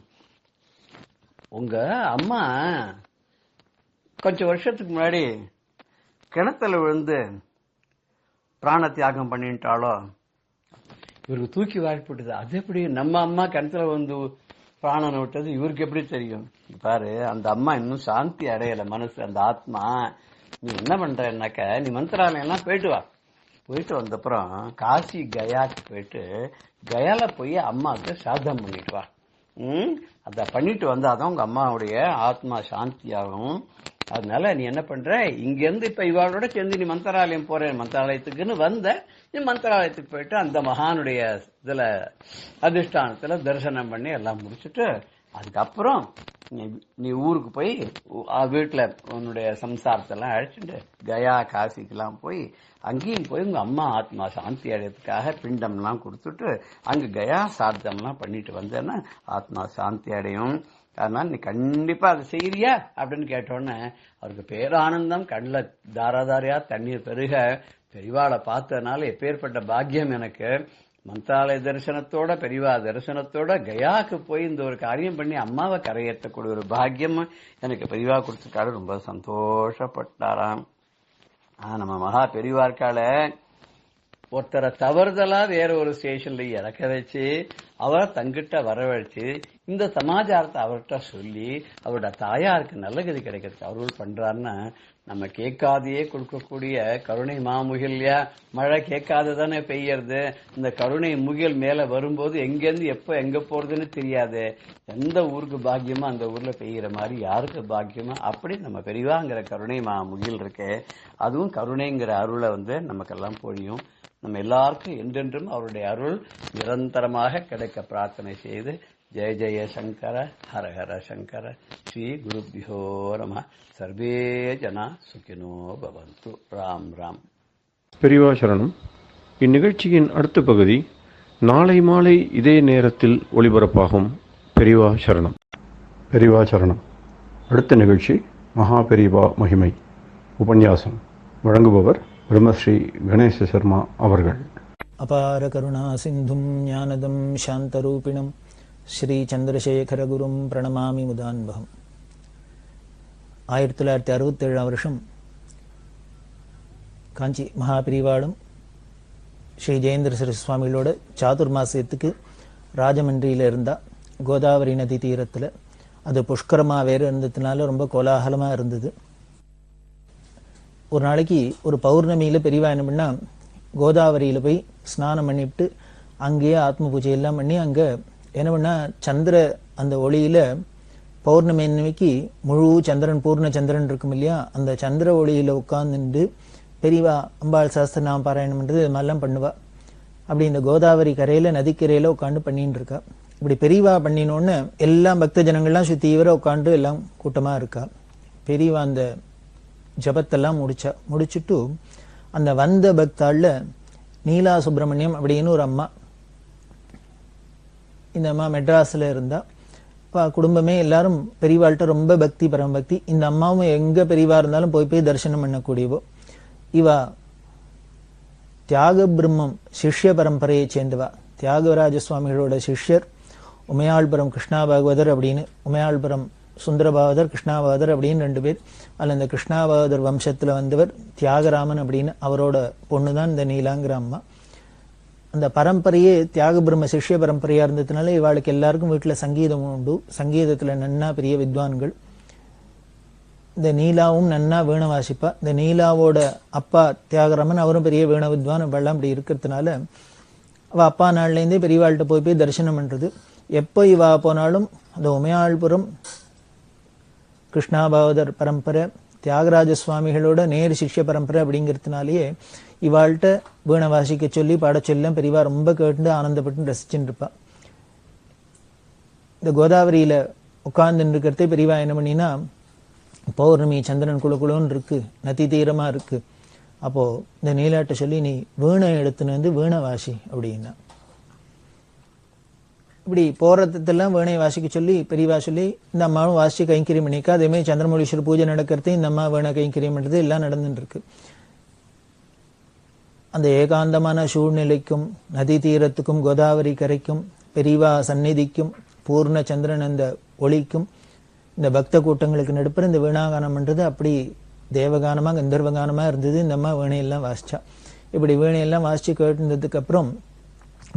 Speaker 4: உங்க அம்மா கொஞ்சம் வருஷத்துக்கு முன்னாடி கிணத்துல விழுந்து பிராண தியாகம் பண்ணிட்டாலோ, இவருக்கு தூக்கி வாய்ப்புட்டுது, அது எப்படி நம்ம அம்மா கிணத்துல வந்து பிராணனை விட்டது இவருக்கு எப்படி தெரியும்? பாரு, அந்த அம்மா இன்னும் சாந்தி அடையல மனசு, அந்த ஆத்மா. நீ என்ன பண்றன்னாக்க, நீ மந்திராலயம் எல்லாம் போயிட்டு வா, போயிட்டு வந்தப்புறம் காசி கயாக்கு போயிட்டு கயால போய் அம்மாவுக்கு சாதம் பண்ணிட்டு வா, அத பண்ணிட்டு வந்தாதான் உங்க அம்மாவுடைய ஆத்மா சாந்தி ஆகும். அதனால நீ என்ன பண்ற, இங்க இருந்து இப்ப இவாளோட சேர்ந்து நீ மந்திராலயம் போற, மந்திராலயத்துக்குன்னு வந்த, நீ மந்திராலயத்துக்கு போயிட்டு அந்த மகானுடைய இதுல அதிஷ்டானத்துல தரிசனம் பண்ணி எல்லாம் முடிச்சுட்டு அதுக்கப்புறம் நீ ஊருக்கு போய் வீட்டுல உன்னுடைய சம்சாரத்தெல்லாம் அழைச்சிட்டு கயா காசிக்கெல்லாம் போய் அங்கேயும் போய் உங்க அம்மா ஆத்மா சாந்தி அடையறதுக்காக பிண்டம்லாம் கொடுத்துட்டு அங்க கயா சார்த்தம்லாம் பண்ணிட்டு வந்தேன்னா ஆத்மா சாந்தி அடையும். அதனால நீ கண்டிப்பா அதை செய்யறியா அப்படின்னு கேட்டோன்னே அவருக்கு பேரானந்தம், கண்ணில் தாராதாரியா தண்ணீர் பெருக, பெரியவாளை பார்த்ததுனால எப்பேற்பட்ட பாக்கியம் எனக்கு, மந்திராலய தரிசனத்தோட பெரியவா தரிசனத்தோட கயாக்கு போய் இந்த ஒரு காரியம் பண்ணி அம்மாவை கரையேற்றக்கூடிய ஒரு பாக்கியம் எனக்கு பெரியவா கொடுத்துட்டாரு. ரொம்ப சந்தோஷப்பட்டாராம். நம்ம மகா பெரியவார்கால ஒருத்தரை தவறுதலா வேற ஒரு ஸ்டேஷன்ல இறக்க வச்சு அவரை தங்கிட்ட வரவழைச்சு இந்த சமாச்சாரத்தை அவர்கிட்ட சொல்லி அவரோட தாயாருக்கு நல்ல கதி கிடைக்கிறதுக்கு அவர்கள் பண்றாருன்னா நம்ம கேட்காதையே கொடுக்கக்கூடிய கருணை மாமுகில்யா. மழை கேட்காததானே பெய்யறது. இந்த கருணை முகில் மேல வரும்போது எங்கேருந்து எப்ப எங்க போறதுன்னு தெரியாது. எந்த ஊருக்கு பாக்கியமோ அந்த ஊர்ல பெய்யற மாதிரி யாருக்கு பாக்கியமோ அப்படி நம்ம பெரியவாங்கிற கருணை மாமுகில் இருக்கு. அதுவும் கருணைங்கிற அருளை நமக்கெல்லாம் பொழியும். நம்ம எல்லாருக்கும் என்றென்றும் அவருடைய அருள் நிரந்தரமாக கிடைக்க பிரார்த்தனை செய்து ஜெய ஜெய சங்கர ஹர ஹர சங்கர ஸ்ரீ குருபியோ நம. சர்வே ஜனா சுகினோ பவந்து. ராம் ராம்.
Speaker 1: பெரியவா சரணம். இந்நிகழ்ச்சியின் அடுத்த பகுதி நாளை மாலை இதே நேரத்தில் ஒளிபரப்பாகும். பெரியவா சரணம். பெரியவா சரணம். அடுத்த நிகழ்ச்சி மகா பெரியவா மகிமை உபன்யாசம். வழங்குபவர் பிரம்மஸ்ரீ கணேச சர்மா அவர்கள்.
Speaker 2: அபார கருணா சிந்தும் ஞானதம் சாந்தரூபிணம் ஸ்ரீ சந்திரசேகரகுரும் பிரணமாமி முதான்பகம். 1967 வருஷம் காஞ்சி மகாபிரிவாளும் ஸ்ரீ ஜெயேந்திர சரஸ்வதி சுவாமிகளோட சாதுர்மாசியத்துக்கு ராஜமன்றியில் இருந்தா. கோதாவரி நதி தீரத்தில். அது புஷ்கரமாக வேறு இருந்ததுனால ரொம்ப கோலாகலமாக இருந்தது. ஒரு நாளைக்கு ஒரு பௌர்ணமியில் பெரியவா என்ன பண்ணா, கோதாவரியில் போய் ஸ்நானம் பண்ணிவிட்டு அங்கேயே ஆத்ம பூஜை எல்லாம் பண்ணி அங்கே என்ன பண்ணா, சந்திர அந்த ஒளியில பௌர்ணமி அன்னைக்கு முழு சந்திரன் பூர்ண சந்திரன் இருக்கும் இல்லையா, அந்த சந்திர ஒளியில உட்கார்ந்துட்டு பெரியவா அம்பாள் சாஸ்திரநாம பாராயணம் பண்றது இது மாதிரிலாம் பண்ணுவா. அப்படி இந்த கோதாவரி கரையில நதிக்கரையில உட்காந்து பண்ணிட்டு இருக்கா. இப்படி பெரியவா பண்ணினோன்னு எல்லாம் பக்த ஜனங்கள்லாம் சுத்தி தீவிர உட்காந்து எல்லாம் கூட்டமா இருக்கா. பெரியவா அந்த ஜபத்தெல்லாம் முடிச்சுட்டு அந்த வந்த பக்தாள்ல நீலா சுப்பிரமணியம் அப்படின்னு ஒரு அம்மா. இந்த அம்மா மெட்ராஸ்ல இருந்தா. குடும்பமே எல்லாரும் பெரியவாள்கிட்ட ரொம்ப பக்தி, பரமபக்தி. இந்த அம்மாவும் எங்க பெரியவா இருந்தாலும் போய் தரிசனம் பண்ணக்கூடியவோ. இவா தியாக பிரம்மம் சிஷ்ய பரம்பரையை சேர்ந்தவா. தியாகராஜ சுவாமிகளோட சிஷ்யர் உமையாள்புரம் கிருஷ்ணாபாகவதர் அப்படின்னு, உமையாள்புரம் சுந்தரபாகவதர் கிருஷ்ணாபாகவதர் அப்படின்னு 2 பேர். அதில் இந்த கிருஷ்ணாபாகவதர் வம்சத்துல வந்தவர் தியாகராமன் அப்படின்னு, அவரோட பொண்ணுதான் இந்த நீலாங்கிற அம்மா. அந்த பரம்பரையே தியாக பிரம்ம சிஷ்ய பரம்பரையா இருந்ததுனால இவாளுக்கு எல்லாருக்கும் வீட்டுல சங்கீதம் உண்டு. சங்கீதத்துல நன்னா பெரிய வித்வான்கள். இந்த நீலாவும் நன்னா வீணை வாசிப்பா. இந்த நீலாவோட அப்பா தியாகராமன், அவரும் பெரிய வீண வித்வான். இவெல்லாம் இப்படி இருக்கிறதுனால அவ அப்பா நாள்லேருந்தே பெரியவாள்கிட்ட போய் தரிசனம் பண்றது. எப்போ இவா போனாலும் அந்த உமையாள்புரம் கிருஷ்ணாபாகவதர் பரம்பரை தியாகராஜ சுவாமிகளோட நேர் சிஷ்ய பரம்பரை அப்படிங்கிறதுனாலேயே இவாள்கிட்ட வீணை வாசிக்க சொல்லி பாட சொல்லம் பெரியவா ரொம்ப கேட்டு ஆனந்தப்பட்டு ரசிச்சுட்டு இருப்பா. இந்த கோதாவரியில உட்கார்ந்து இருக்கிறதே பெரியவா என்ன பண்ணினா, பௌர்ணமி சந்திரன் குழுன்னு இருக்கு, நதி தீரமா இருக்கு. அப்போ இந்த நீலாட்ட சொல்லி நீ வீணை எடுத்துன்னு வந்து வீணை வாசி அப்படின்னா. இப்படி போறதெல்லாம் வீணை வாசிக்க சொல்லி பெரியவா சொல்லி இந்த அம்மாவும் வாசிச்சு கைங்கரியம் பண்ணிக்கா. அதே மாதிரி சந்திரமௌலீஸ்வரர் பூஜை நடக்கிறது, இந்த அம்மா வீணை கைங்கரியம் பண்றது எல்லாம் நடந்துட்டு இருக்கு. அந்த ஏகாந்தமான சூழ்நிலைக்கும் நதி தீரத்துக்கும் கோதாவரி கரைக்கும் பெரியவா சந்நிதிக்கும் பூர்ண சந்திரன் அந்த ஒளிக்கும் இந்த பக்த கூட்டங்களுக்கு நடுப்புற இந்த வீணாகானம் பண்றது அப்படி தேவகானமா கந்தர்வகானமா இருந்தது. இந்த அம்மா வீணையெல்லாம் வாசிச்சா. இப்படி வீணையெல்லாம் வாசிச்சு கேட்டுனதுக்கு அப்புறம்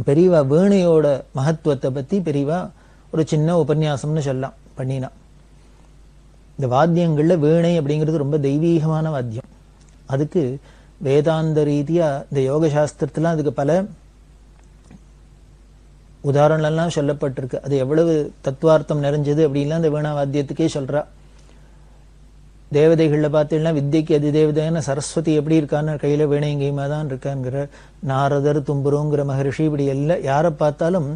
Speaker 2: பெரியவா வீணையோட மகத்துவத்தை பத்தி பெரியவா ஒரு சின்ன உபன்யாசம்னு சொல்லலாம் பண்ணினா. இந்த வாத்தியங்கள்ல வீணை அப்படிங்கிறது ரொம்ப தெய்வீகமான வாத்தியம். அதுக்கு வேதாந்த ரீதியா இந்த யோக சாஸ்திரத்துல அதுக்கு பல உதாரணங்கள்லாம் சொல்லப்பட்டிருக்கு. அது எவ்வளவு தத்துவார்த்தம் நிறைஞ்சது அப்படின்லாம் இந்த வீணா வாத்தியத்துக்கே சொல்றா. தேவதைகள்ல பார்த்தீங்கன்னா வித்யக்கு அதிதேவதையான சரஸ்வதி எப்படி இருக்கான்னு கையில வீணை எங்கேயுமா தான் இருக்காங்கிற நாரதர் தும்புருங்கிற மகரிஷி இப்படி எல்லாம் யாரை பார்த்தாலும்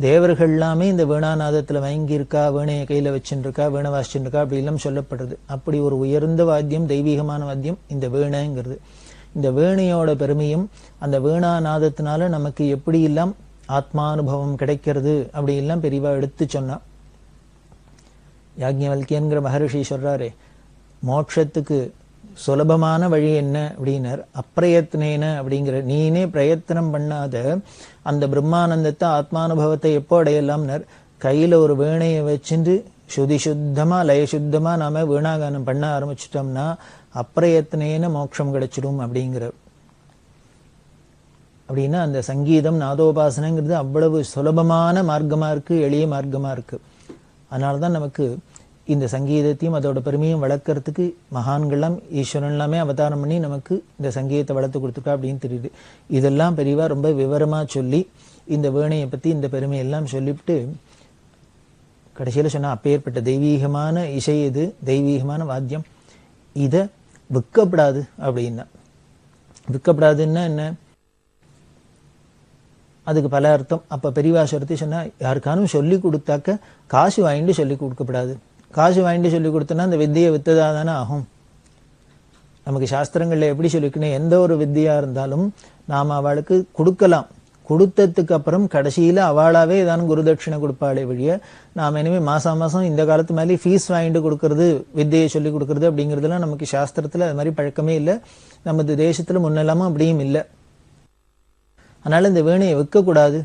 Speaker 2: தேவர்கள் எல்லாமே இந்த வீணாநாதத்துல வாங்கி இருக்கா, வீணையை கையில வச்சுட்டு இருக்கா, வீணை வாசிச்சுட்டு இருக்கா அப்படி எல்லாம் சொல்லப்படுறது. அப்படி ஒரு உயர்ந்த வாத்தியம், தெய்வீகமான வாத்தியம் இந்த வீணைங்கிறது. இந்த வீணையோட பெருமையும் அந்த வீணாநாதத்தினால நமக்கு எப்படி எல்லாம் ஆத்மானுபவம் கிடைக்கிறது அப்படி எல்லாம் பெரியவா எடுத்து சொன்னா. யாக்ஞவல்கியன்கிற மகரிஷி சொல்றாரே, மோட்சத்துக்கு சுலபமான வழி என்ன அப்படின்னார். அப்பிரயத்னேன அப்படிங்கிற, நீனே பிரயத்தனம் பண்ணாத அந்த பிரம்மானந்தத்தை ஆத்மானுபவத்தை எப்போ அடையலாம்னார். கையில ஒரு வீணையை வச்சுட்டு சுதி சுத்தமா லய சுத்தமா நாம வீணாகானம் பண்ண ஆரம்பிச்சிட்டோம்னா
Speaker 5: அப்பிரயத்னேன மோட்சம் கிடைச்சிடும் அப்படிங்கிற. அப்படின்னா அந்த சங்கீதம் நாதோபாசனைங்கிறது அவ்வளவு சுலபமான மார்க்கமா இருக்கு, எளிய மார்க்கமா இருக்கு. அதனாலதான் நமக்கு இந்த சங்கீதத்தையும் அதோட பெருமையும் வளர்க்கறதுக்கு மகான்கள்லாம் ஈஸ்வரன் எல்லாமே அவதாரம் பண்ணி நமக்கு இந்த சங்கீதத்தை வளர்த்து கொடுத்துருக்கா அப்படின்னு தெரியுது. இதெல்லாம் பெரியவா ரொம்ப விவரமா சொல்லி இந்த வீணையை பத்தி இந்த பெருமையெல்லாம் சொல்லிவிட்டு கடைசியில சொன்னா, அப்பேற்பட்ட தெய்வீகமான இசை இது, தெய்வீகமான வாத்தியம், இத விற்கப்படாது அப்படின்னா. விற்கப்படாதுன்னா என்ன? அதுக்கு பல அர்த்தம். அப்ப பெரியவா சொல்றதை சொன்னா, யாருக்கானும் சொல்லி கொடுத்தாக்க காசு வாங்கிட்டு சொல்லி கொடுக்கப்படாது. காசு வாங்கிட்டு சொல்லி கொடுத்தோன்னா அந்த வித்தியை வித்ததா தானே ஆகும். நமக்கு சாஸ்திரங்கள்ல எப்படி சொல்லிக்கணும், எந்த ஒரு வித்தியா இருந்தாலும் நாம அவளுக்கு கொடுக்கலாம். கொடுத்ததுக்கு அப்புறம் கடைசியில அவளாவே ஏதாவது குருதட்சிணை கொடுப்பாளே வழிய நாம இனிமே மாசம் மாசம் இந்த காலத்து மாதிரி ஃபீஸ் வாங்கிட்டு கொடுக்கறது, வித்தியை சொல்லி கொடுக்கறது அப்படிங்கறதுலாம் நமக்கு சாஸ்திரத்துல அது மாதிரி பழக்கமே இல்லை. நமது தேசத்துல முன்னெல்லாமும் அப்படியும் இல்லை. அதனால இந்த வீணையை விற்கக்கூடாது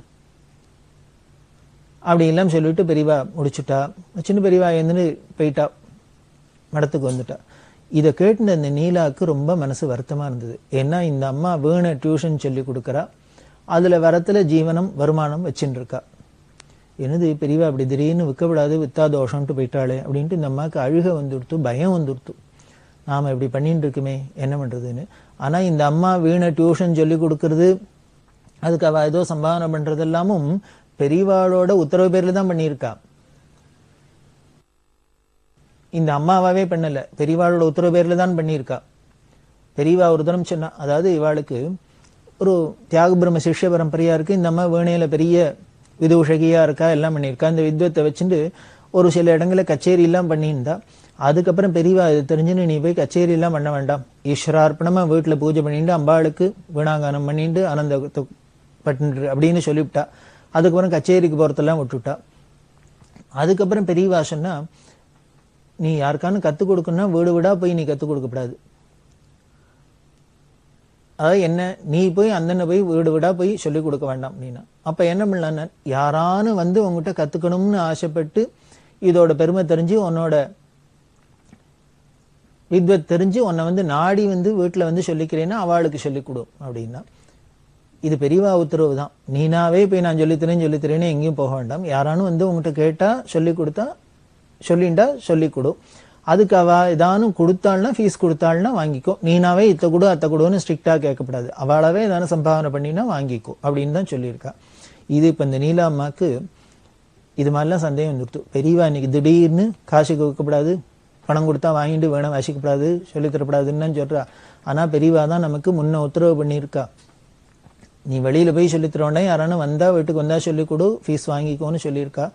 Speaker 5: அப்படி எல்லாம் சொல்லிட்டு பெரியவா முடிச்சுட்டா. சின்ன பெரியவா எழுந்து போயிட்டா, மடத்துக்கு வந்துட்டா. இதை கேட்டு அந்த நீலாவுக்கு ரொம்ப மனசு வருத்தமா இருந்தது. ஏன்னா இந்த அம்மா வீணை டியூஷன் சொல்லி கொடுக்கறா, அதுல வரத்துல ஜீவனம் வருமானம் வச்சுட்டு இருக்கா. என்னது பெரியவா அப்படி திடீர்னு விற்கப்படாது, வித்தா தோஷம்ட்டு போயிட்டாளே அப்படின்ட்டு இந்த அம்மாவுக்கு அழுக வந்துடுத்து, பயம் வந்துடுத்து. நாம இப்படி பண்ணிட்டு இருக்குமே என்ன பண்றதுன்னு. ஆனா இந்த அம்மா வீணை டியூஷன் சொல்லி கொடுக்கறது, அதுக்கு அவ ஏதோ சம்பாவனை பண்றது எல்லாமும் பெரியவாளோட உத்தரவு பேர்ல தான் பண்ணியிருக்கா. இந்த அம்மாவாவே பண்ணல, பெரியவாளோட உத்தரவு பேர்ல தான் பண்ணியிருக்கா. பெரியவா ஒரு தரம் சொன்னா, அதாவது இவாளுக்கு ஒரு தியாக பிரம்ம சிஷ்ய பரம்பரையா இருக்கு. இந்த அம்மா வீணையில பெரிய விதூஷகியா இருக்கா, எல்லாம் பண்ணியிருக்கா. இந்த வித்வத்தை வச்சுட்டு ஒரு சில இடங்களை கச்சேரி எல்லாம் பண்ணியிருந்தா. அதுக்கப்புறம் பெரியவா இது தெரிஞ்சுன்னு, நீ போய் கச்சேரி எல்லாம் பண்ண வேண்டாம், ஈஸ்வரார்ப்பணமா வீட்டுல பூஜை பண்ணிட்டு அம்பாளுக்கு வீணாங்கானம் பண்ணிட்டு ஆனந்த பட்டு அப்படின்னு சொல்லிவிட்டா. அதுக்கப்புறம் கச்சேரிக்கு போறதெல்லாம் விட்டுவிட்டா. அதுக்கப்புறம் பெரியவா சொன்னா, நீ யாருக்கானு கத்துக் கொடுக்கணும்னா வீடு வீடா போய் நீ கத்துக் கொடுக்கப்படாது. அதாவது என்ன, நீ போய் அந்தன போய் வீடு வீடா போய் சொல்லிக் கொடுக்க வேண்டாம் அப்படின்னா. அப்ப என்ன பண்ணலான்னு, யாரானு வந்து உங்ககிட்ட கத்துக்கணும்னு ஆசைப்பட்டு இதோட பெருமை தெரிஞ்சு உன்னோட வித்வத் தெரிஞ்சு உன்னை வந்து நாடி வந்து வீட்டுல வந்து சொல்லிக்கிறேன்னா அவளுக்கு சொல்லிக் கொடு அப்படின்னா. இது பெரியவா உத்தரவு தான். நீனாவே போய் நான் சொல்லித்தரேன்னு எங்கேயும் போக வேண்டாம். யாரானும் வந்து உங்ககிட்ட கேட்டா சொல்லி கொடுத்தா சொல்லிண்டா சொல்லிக் கொடு. அதுக்கு அவ ஏதானும் கொடுத்தாள்னா, ஃபீஸ் கொடுத்தாள்னா வாங்கிக்கோ. நீனாவே இத்த கொடு அத்த கொடுன்னு ஸ்ட்ரிக்டா கேட்கப்படாது. அவளாவே ஏதானும் சம்பாவனை பண்ணினா வாங்கிக்கோ அப்படின்னு தான் சொல்லியிருக்கா. இது இப்ப இந்த நீலா அம்மாக்கு இது மாதிரிலாம் சந்தேகம் வந்துடுத்து. பெரியவா இன்னைக்கு திடீர்னு காசுக்கு வைக்கப்படாது, பணம் கொடுத்தா வாங்கிட்டு வேணா வாசிக்கப்படாது, சொல்லித்தரப்படாதுன்னு சொல்றா. ஆனா பெரியவா தான் நமக்கு முன்ன உத்தரவு பண்ணியிருக்கா. நீ வெளியில போய் சொல்லித்தரோண்டா, யாரானும் வந்தா வீட்டுக்கு வந்தா சொல்லிக் கொடு, ஃபீஸ் வாங்கிக்கோன்னு சொல்லியிருக்கா.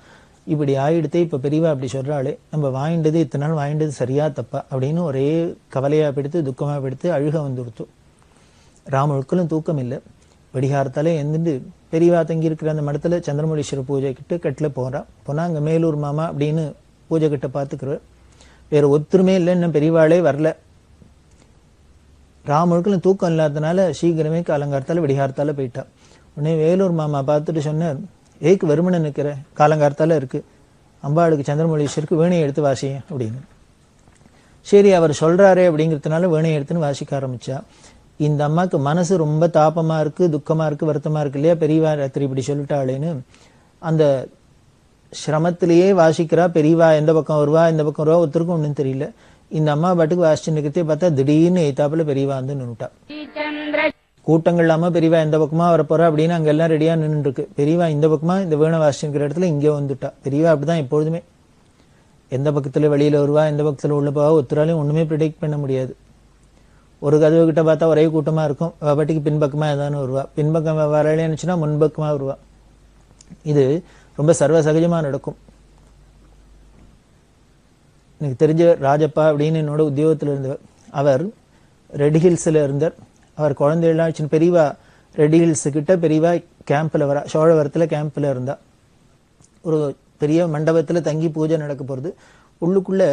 Speaker 5: இப்படி ஆயிடுத்து. இப்ப பெரியவா அப்படி சொல்றாளே, நம்ம வாங்கிட்டது இத்தனை நாள் வாங்கிட்டது சரியா தப்பா அப்படின்னு ஒரே கவலையா பிடித்து துக்கமா பிடித்து அழுக வந்துடுத்து. ராமுழுக்களும் தூக்கம் இல்லை. வெடிகாரத்தாலே எந்திட்டு பெரியவா தங்கி இருக்கிற அந்த மடத்துல சந்திரமௌலீஸ்வரர் பூஜை கிட்ட கட்டில போனா அங்க மேலூர் மாமா அப்படின்னு பூஜை கிட்ட பாத்துக்கிற. வேற ஒத்துருமே இல்லை, இன்னும் பெரியவாளே வரல. ராமுழுக்களும் தூக்கம் இல்லாதனால சீக்கிரமே காலங்காரத்தால வெடிகாரத்தால போயிட்டா. உடனே வேலூர் மாமா பார்த்துட்டு சொன்னார், ஏக்கு வெறுமனை நிற்கிற, காலங்காரத்தால இருக்கு, அம்பாளுக்கு சந்திரமௌலீஸ்வருக்கு வீணையை எடுத்து வாசிய அப்படின்னு. சரி அவர் சொல்றாரே அப்படிங்கிறதுனால வீணையை எடுத்துன்னு வாசிக்க ஆரம்பிச்சா. இந்த அம்மாக்கு மனசு ரொம்ப தாபமா இருக்கு, துக்கமா இருக்கு, வருத்தமா இருக்கு இல்லையா, பெரியவா ராத்திரி இப்படி சொல்லிட்டாளேன்னு அந்த சிரமத்திலேயே வாசிக்கிறா. பெரியவா எந்த பக்கம் வருவா எந்த பக்கம் வருவா ஒருத்தருக்கும் ஒன்றும் தெரியல. இந்த அம்மா பாட்டுக்கு வாசிச்சு நிற்கிறதே பார்த்தா திடீர்னு எய்தாப்புல பெரியவா வந்து நின்னுட்டா. கூட்டங்கள் இல்லாம பெரியவா எந்த பக்கமா வரப்போறா அப்படின்னு அங்க எல்லாம் ரெடியா நின்று இருக்கு. பெரியவா இந்த பக்கமா இந்த வீணை வாசிச்சுக்கிற இடத்துல இங்கே வந்துட்டா. பெரியவா அப்படிதான் எப்பொழுதுமே, எந்த பக்கத்துல வெளியில வருவா எந்த பக்கத்துல உள்ள போவா ஒருத்தராலையும் ஒண்ணுமே ப்ரிடிக்ட் பண்ண முடியாது. ஒரு கதவு கிட்ட பார்த்தா ஒரே கூட்டமா இருக்கும், பாட்டிக்கு பின்பக்கமா ஏதானு வருவா, பின்பக்கம் வரலைன்னுச்சுன்னா முன்பக்கமா வருவா. இது ரொம்ப சர்வ சகஜமா நடக்கும். எனக்கு தெரிஞ்ச ராஜப்பா அப்படின்னு என்னோட உத்தியோகத்துல இருந்தவர். அவர் ரெட் ஹில்ஸ்ல இருந்தார். அவர் குழந்தைகளாம் பெரியவா ரெட் ஹில்ஸ் கிட்ட பெரியவா கேம்ப்ல வரா, சோழவரத்துல கேம்ப்ல இருந்தா. ஒரு பெரிய மண்டபத்துல தங்கி பூஜை நடக்க போறது. உள்ளுக்குள்ள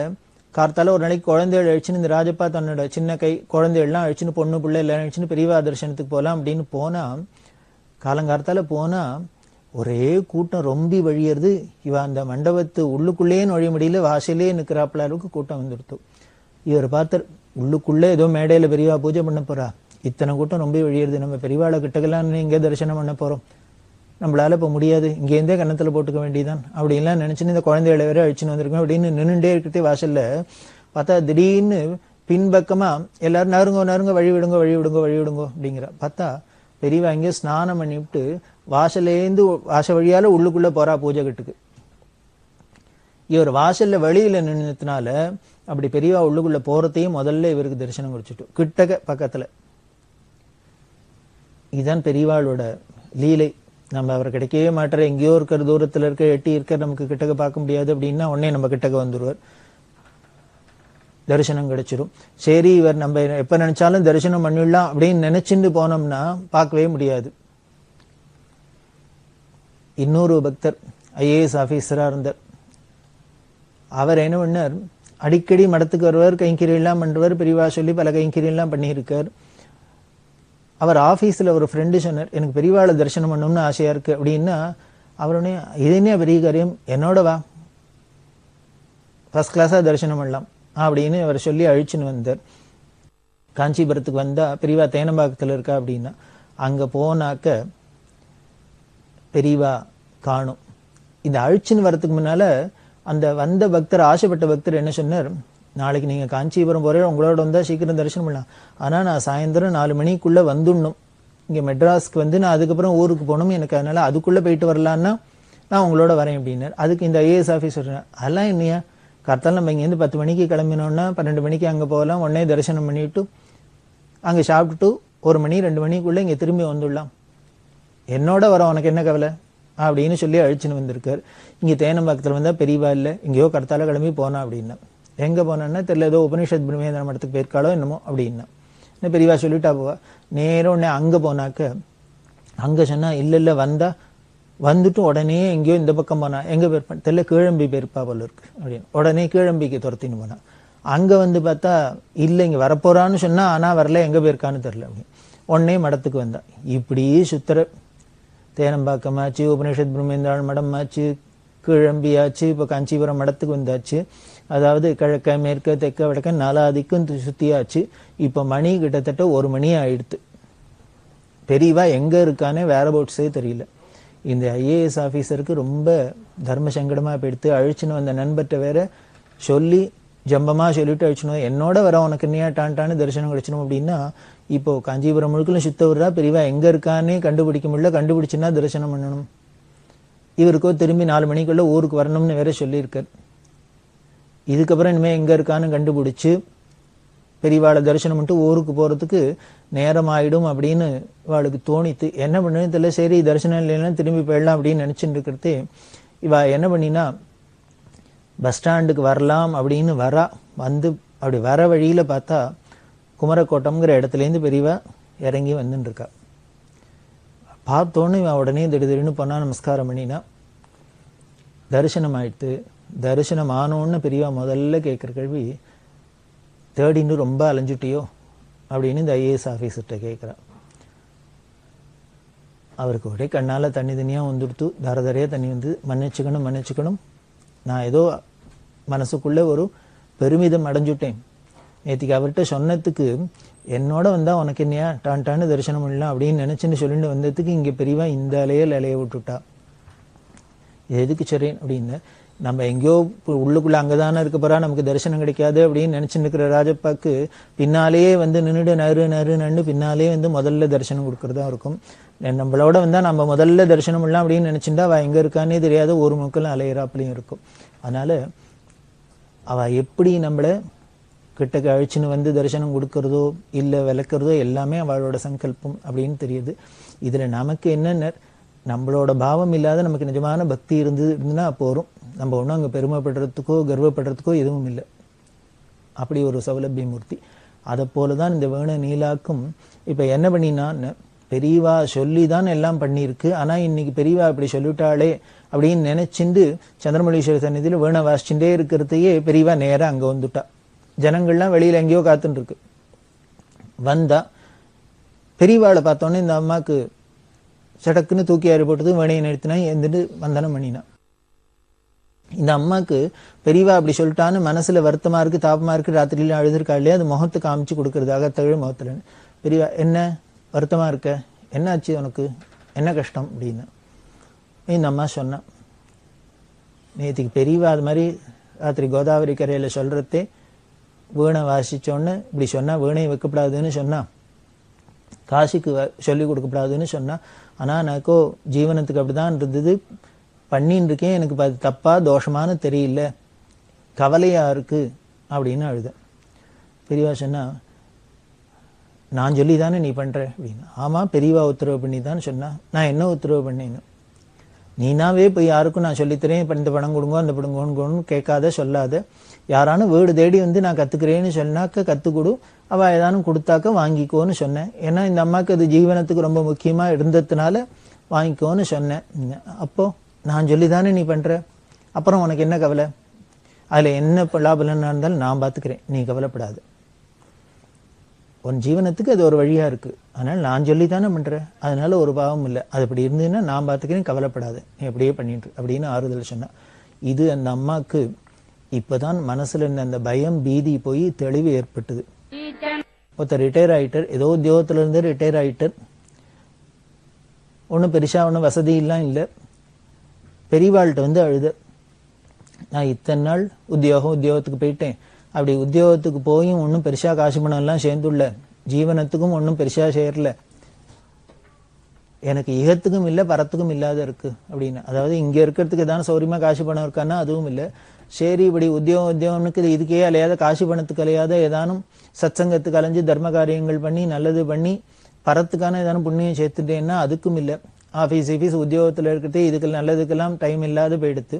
Speaker 5: கார்த்தால ஒரு நாளைக்கு குழந்தைகள் அழிச்சுன்னு இந்த ராஜப்பா தன்னோட சின்ன கை குழந்தைகள்லாம் அழிச்சுன்னு பொண்ணு பிள்ளை எல்லாம் அழிச்சுன்னு பெரியவா தரிசனத்துக்கு போகலாம் அப்படின்னு போனா, காலங்கார்த்தால போனா ஒரே கூட்டம் ரொம்பி வழியறது. இவ அந்த மண்டபத்து உள்ளுக்குள்ளேயே நுழைய முடியல, வாசலே நிற்கிறாப்புல அளவுக்கு கூட்டம் வந்துடுத்து. இவர் பார்த்தார், உள்ளுக்குள்ளே ஏதோ மேடையில பெரியவா பூஜை பண்ண போறா, இத்தனை கூட்டம் ரொம்ப வெளியேறுது, நம்ம பெரியவாளை கிட்டக்கெல்லாம் இங்கே தரிசனம் பண்ண போறோம், நம்மளால இப்போ முடியாது, இங்கேருந்தே கன்னத்துல போட்டுக்க வேண்டியதான் அப்படின்லாம் நினைச்சுன்னு இந்த குழந்தைகளை வேற அழிச்சுன்னு வந்திருக்கோம் அப்படின்னு நின்றுட்டே இருக்கிறதே வாசல்ல பார்த்தா திடீர்னு பின்பக்கமா எல்லாரும் நறுங்க நறுங்க வழி விடுங்க வழி விடுங்க வழி விடுங்க அப்படிங்கிற பார்த்தா பெரியவா இங்கே ஸ்நானம் பண்ணிவிட்டு வாசலேந்து வாச வழியால உள்ளுக்குள்ள போறா பூஜை கட்டுக்கு. இவர் வாசல்ல வெளியில நின்னதுனால அப்படி பெரியவா உள்ளுக்குள்ள போறதையும் முதல்ல இவருக்கு தரிசனம் கொடுத்துட்டு கிட்டக்க பக்கத்துல. இதுதான் பெரியவாளோட லீலை. நம்ம அவர் கிடைக்கவே மாட்டார், எங்கேயோ இருக்கிற தூரத்துல இருக்க எட்டி இருக்க நமக்கு கிட்டக்க பார்க்க முடியாது அப்படின்னா உடனே நம்ம கிட்டக்க வந்துடுவார், தரிசனம் கிடைச்சிடும். சரி இவர் நம்ம எப்ப நினைச்சாலும் தரிசனம் பண்ணிடலாம் அப்படின்னு நினைச்சுட்டு போனோம்னா பார்க்கவே முடியாது. இன்னொரு பக்தர் ஐஏஎஸ் ஆபீசரா இருந்தார். அவர் என்ன பண்ணார், அடிக்கடி மடத்துக்கு வருவார், கைங்கரியெல்லாம் பண்றவர், பெரியவா சொல்லி பல கைங்கரியெல்லாம் பண்ணியிருக்கார். அவர் ஆபீஸ்ல ஒரு ஃப்ரெண்டு சொன்னார், எனக்கு பெரியவாளை தரிசனம் பண்ணணும்னு ஆசையா இருக்கு அப்படின்னா, அவருடைய இது என்ன பெரிய காரியம், என்னோட வா ஃபர்ஸ்ட் கிளாஸா தரிசனம் பண்ணலாம் அப்படின்னு அவர் சொல்லி அழிச்சுன்னு வந்தார். காஞ்சிபுரத்துக்கு வந்தா பெரியவா தேனம்பாக்கத்துல இருக்கா அப்படின்னா அங்க போனாக்க பெரியவா காணும். இந்த அழிச்சுன்னு வரத்துக்கு முன்னால அந்த வந்த பக்தர், ஆசைப்பட்ட பக்தர் என்ன சொன்னார், நாளைக்கு நீங்க காஞ்சிபுரம் போற, உங்களோட வந்தா சீக்கிரம் தரிசனம் பண்ணலாம், ஆனா நான் சாயந்தரம் 4 மணிக்குள்ள வந்துடணும், இங்க மெட்ராஸ்க்கு வந்து நான் அதுக்கப்புறம் ஊருக்கு போகணும், எனக்கு அதனால அதுக்குள்ள போயிட்டு வரலான்னா நான் உங்களோட வரேன் அப்படின்னார். அதுக்கு இந்த ஐஏஎஸ் ஆஃபீஸர், அதெல்லாம் என்னையா, கரெக்டாக நம்ம இங்கேருந்து 10 மணிக்கு கிளம்பினோம்னா 12 மணிக்கு அங்கே போகலாம், உடனே தரிசனம் பண்ணிட்டு அங்கே சாப்பிட்டுட்டு 1 மணி 2 மணிக்குள்ளே இங்கே திரும்பி வந்துடலாம், என்னோட வர உனக்கு என்ன கவலை அப்படின்னு சொல்லி அழிச்சுன்னு வந்திருக்கார். இங்கே தேனம்பாக்கத்தில் வந்தால் பெரியவா இல்லை, எங்கேயோ கரெக்டால கிளம்பி போனா அப்படின்னா, எங்கே போனான்னா தெரியல, ஏதோ உபனிஷத் பிரம்மேந்திர மடத்துக்கு போயிருக்காளோ என்னமோ அப்படின்னா, இன்னும் பெரியவா சொல்லிட்டா போவா. நேரம் உடனே அங்கே போனாக்க அங்கே சொன்னா இல்லை இல்லை வந்தா வந்துட்டு உடனே எங்கேயோ இந்த பக்கம் போனா, எங்கே போயிருப்பான் தெரியல, கீழம்பி போயிருப்பா போல இருக்கு அப்படின்னு உடனே கீழம்பிக்கு துரத்தின்னு போனா. அங்கே வந்து பார்த்தா இல்லை இங்கே வரப்போறான்னு சொன்னா, ஆனால் வரல, எங்கே போயிருக்கான்னு தெரில அப்படின்னு உடனே மடத்துக்கு வந்தா. இப்படி சுத்தர தேனம்பாக்கமாச்சு, உபனிஷத் பிரம்மேந்திராள் மடம் ஆச்சு, கீழம்பியாச்சு, இப்போ காஞ்சிபுரம் மடத்துக்கு வந்தாச்சு. அதாவது கிழக்க மேற்க தெற்க வடக்க 4 திக்கும் சுத்தியாச்சு. இப்போ மணி கிட்டத்தட்ட 1 மணி ஆயிடுத்து. பெரியவா எங்க இருக்கானே வேற பவுட்ஸே தெரியல. இந்த ஐஏஎஸ் ஆபீசருக்கு ரொம்ப தர்ம சங்கடமா போயிடுத்து. அழிச்சுன்னு வந்த நண்பர்கிட்ட வேற சொல்லி ஜம்பமா சொல்லிட்டு அழிச்சணும், என்னோட வர உனக்கு என்னையா டான்டான்னு தரிசனம் கிடைச்சணும் அப்படின்னா, இப்போ காஞ்சிபுரம் முழுக்கலும் சுத்த விடுறா, பெரியவா எங்க இருக்கானே கண்டுபிடிக்க முடியல, கண்டுபிடிச்சுன்னா தரிசனம் பண்ணணும். இவருக்கோ திரும்பி 4 மணிக்குள்ள ஊருக்கு வரணும்னு வேற சொல்லியிருக்கார். இதுக்கப்புறம் இனிமே எங்க இருக்கான்னு கண்டுபிடிச்சு பெரியவாளை தரிசனம் பண்ணிட்டு ஊருக்கு போறதுக்கு நேரம் ஆயிடும் அப்படின்னு இவாளுக்கு தோணித்து. என்ன பண்ணுன்னு தெரியல, சரி தரிசனம் இல்லைன்னா திரும்பி போயிடலாம் அப்படின்னு நினைச்சுட்டு இருக்கிறதே இவா என்ன பண்ணினா, பஸ் ஸ்டாண்டுக்கு வரலாம் அப்படின்னு வந்து அப்படி வர வழியில பார்த்தா குமரக்கோட்டம்ங்கிற இடத்துலேருந்து பெரியவா இறங்கி வந்துட்டு இருக்கா. பார்த்தோன்னு இவன் உடனே திடீர்னு போனா, நமஸ்காரம் பண்ணினா, தரிசனம் ஆயிடுத்து. தரிசனம் ஆனோன்னு பெரியவா முதல்ல கேட்குற கேள்வி, தேடின்னு ரொம்ப அலைஞ்சுட்டியோ அப்படின்னு இந்த ஐஏஎஸ் ஆஃபீஸர்கிட்ட கேட்குறா. அவருக்கு ஒரே கண்ணால் தண்ணி தண்ணியாக வந்துடுத்து, தரதரையாக தண்ணி வந்து, மன்னிச்சுக்கணும் மன்னிச்சுக்கணும், நான் ஏதோ மனசுக்குள்ளே ஒரு பெருமிதம் அடைஞ்சுட்டேன், நேற்றுக்கு அவர்கிட்ட சொன்னதுக்கு என்னோட வந்தா உனக்கு என்னையா டான்டான்னு தரிசனம் பண்ணலாம் அப்படின்னு நினைச்சுன்னு சொல்லிட்டு வந்ததுக்கு இங்கே பெரியவா இந்த அலைய விட்டுட்டா. இது எதுக்கு சரி அப்படின்னு, நம்ம எங்கேயோ உள்ளுக்குள்ள அங்கதானே இருக்க போறா, நமக்கு தரிசனம் கிடைக்காது அப்படின்னு நினைச்சுட்டு இருக்கிற ராஜப்பாக்கு பின்னாலேயே வந்து நின்றுடு நறு பின்னாலே வந்து முதல்ல தரிசனம் கொடுக்கறதா இருக்கும். நம்மளோட வந்தா நம்ம முதல்ல தரிசனம் பண்ணலாம் அப்படின்னு நினைச்சுட்டா அவ எங்க இருக்கானே தெரியாத ஒரு முக்கெல்லாம் அலையிறாப்புலையும் இருக்கும். அதனால அவ எப்படி நம்மளை கிட்டக்கு அழிச்சுன்னு வந்து தரிசனம் கொடுக்கறதோ இல்லை விளக்குறதோ எல்லாமே அவளோட சங்கல்பம் அப்படின்னு தெரியுது. இதுல நமக்கு என்னென்ன, நம்மளோட பாவம் இல்லாத நமக்கு நிஜமான பக்தி இருந்துன்னா போறோம், நம்ம ஒன்றும் அங்கே பெருமைப்படுறதுக்கோ கர்வப்படுறதுக்கோ எதுவும் இல்லை. அப்படி ஒரு சௌலபிய மூர்த்தி. அதை போலதான் இந்த வேண நீலாக்கும் இப்ப என்ன பண்ணினான்னு, பெரியவா சொல்லி தான் எல்லாம் பண்ணியிருக்கு, ஆனா இன்னைக்கு பெரியவா இப்படி சொல்லிட்டாளே அப்படின்னு நினைச்சுண்டு சந்திரமௌலீஸ்வரர் சன்னிதியில் வேண வாசிச்சுட்டே இருக்கிறதையே பெரியவா நேரா அங்க வந்துட்டா. ஜனங்கள்லாம் வெளியில எங்கேயோ காத்துட்டு இருக்கு. வந்தா பெரியவாளை பார்த்தோன்னே இந்த அம்மாக்கு சடக்குன்னு தூக்கி ஆறி போட்டது, வேணையை நிறுத்தினா எந்திட்டு வந்தனம் பண்ணினா. இந்த அம்மாக்கு பெரியவா அப்படி சொல்லிட்டான்னு மனசுல வருத்தமா இருக்கு, தாபமா இருக்கு, ராத்திரியில அழுதுருக்கா இல்லையா, அது முகத்தை காமிச்சு கொடுக்கறது, அகத்தழு முகத்துல. பெரியவா என்ன வருத்தமா இருக்க, என்ன ஆச்சு உனக்கு, என்ன கஷ்டம் அப்படின்னு இந்த அம்மா சொன்னா. நேற்றுக்கு பெரியவா அது மாதிரி ராத்திரி கோதாவரி கரையில சொல்றதே வீணை வாசிச்சோன்னு இப்படி சொன்னா, வீணை வைக்கப்படாதுன்னு சொன்னா, காசுக்கு சொல்லி கொடுக்கப்படாதுன்னு சொன்னா. ஆனா எனக்கோ ஜீவனத்துக்கு அப்படிதான் இருந்தது, பண்ணின்னு இருக்கேன், எனக்கு அது தப்பா தோஷமானு தெரியல, கவலையா இருக்கு அப்படின்னு அழுத. பெரியவா சொன்னா, நான் சொல்லி தானே நீ பண்ற அப்படின்னு. ஆமா பெரியவா உத்தரவு பண்ணி தான் சொன்னா. நான் என்ன உத்தரவு பண்ணேன்னு, நீனாவே போய் யாருக்கும் நான் சொல்லித்தரேன், இப்போ இந்த பணம் கொடுங்க அந்த பணம் கொடுங்கன்னு கேட்காத சொல்லாத. யாரானும் வீடு தேடி வந்து நான் கத்துக்கிறேன்னு சொன்னாக்க கத்துக்கொடு, அவ ஏதானும் கொடுத்தாக்க வாங்கிக்கோன்னு சொன்னேன். ஏன்னா இந்த அம்மாவுக்கு அது ஜீவனத்துக்கு ரொம்ப முக்கியமா இருந்ததுனால வாங்கிக்கோன்னு சொன்னேன். அப்போ நான் சொல்லிதானே நீ பண்ற, அப்புறம் உனக்கு என்ன கவலை, அதுல என்ன லாபலன்னா இருந்தாலும் நான் பாத்துக்கிறேன், நீ கவலைப்படாது. உன் ஜீவனத்துக்கு அது ஒரு வழியா இருக்கு, அதனால நான் சொல்லித்தானே பண்ற, அதனால ஒரு பாவம் இல்லை, அது அப்படி இருந்ததுன்னா நான் பாத்துக்கிறேன், கவலைப்படாது, நீ அப்படியே பண்ணிட்டு அப்படின்னு ஆறுதல் சொன்னா. இது அந்த அம்மாக்கு இப்பதான் மனசுல இருந்த அந்த பயம் பீதி போய் தெளிவு ஏற்பட்டது. ஒருத்தர் ரிட்டையர் ஆயிட்டார், ஏதோ உத்தியோகத்துல இருந்து ரிட்டையர் ஆயிட்டார், ஒன்றும் பெருசா ஒன்றும் வசதி எல்லாம் இல்லை. பெரியவாள்கிட்ட வந்து அழுத, நான் இத்தனை நாள் உத்தியோகத்துக்கு போயிட்டேன், அப்படி உத்தியோகத்துக்கு போயும் ஒன்றும் பெருசா காசு பணம் எல்லாம் சேர்ந்துள்ள, ஜீவனத்துக்கும் ஒன்றும் பெருசா சேரல, எனக்கு இகத்துக்கும் இல்லை பரத்துக்கும் இல்லாத இருக்கு அப்படின்னு. அதாவது இங்க இருக்கிறதுக்கு ஏதாவது சௌரியமா காசு பணம் இருக்கான்னா அதுவும் இல்லை. சரி இப்படி உத்தியோகம்னுக்கு இதுக்கே அலையாத, காசு பணத்துக்கு அலையாத, ஏதானும் சத்சங்கத்துக்கு அலைஞ்சு தர்ம காரியங்கள் பண்ணி நல்லது பண்ணி பரத்துக்கான ஏதானும் புண்ணியம் சேர்த்துட்டேன்னா அதுக்கும் இல்லை. ஆஃபீஸ் உத்தியோகத்துல இருக்கிறதே இதுக்கு நல்லதுக்கெல்லாம் டைம் இல்லாத போயிடுத்து.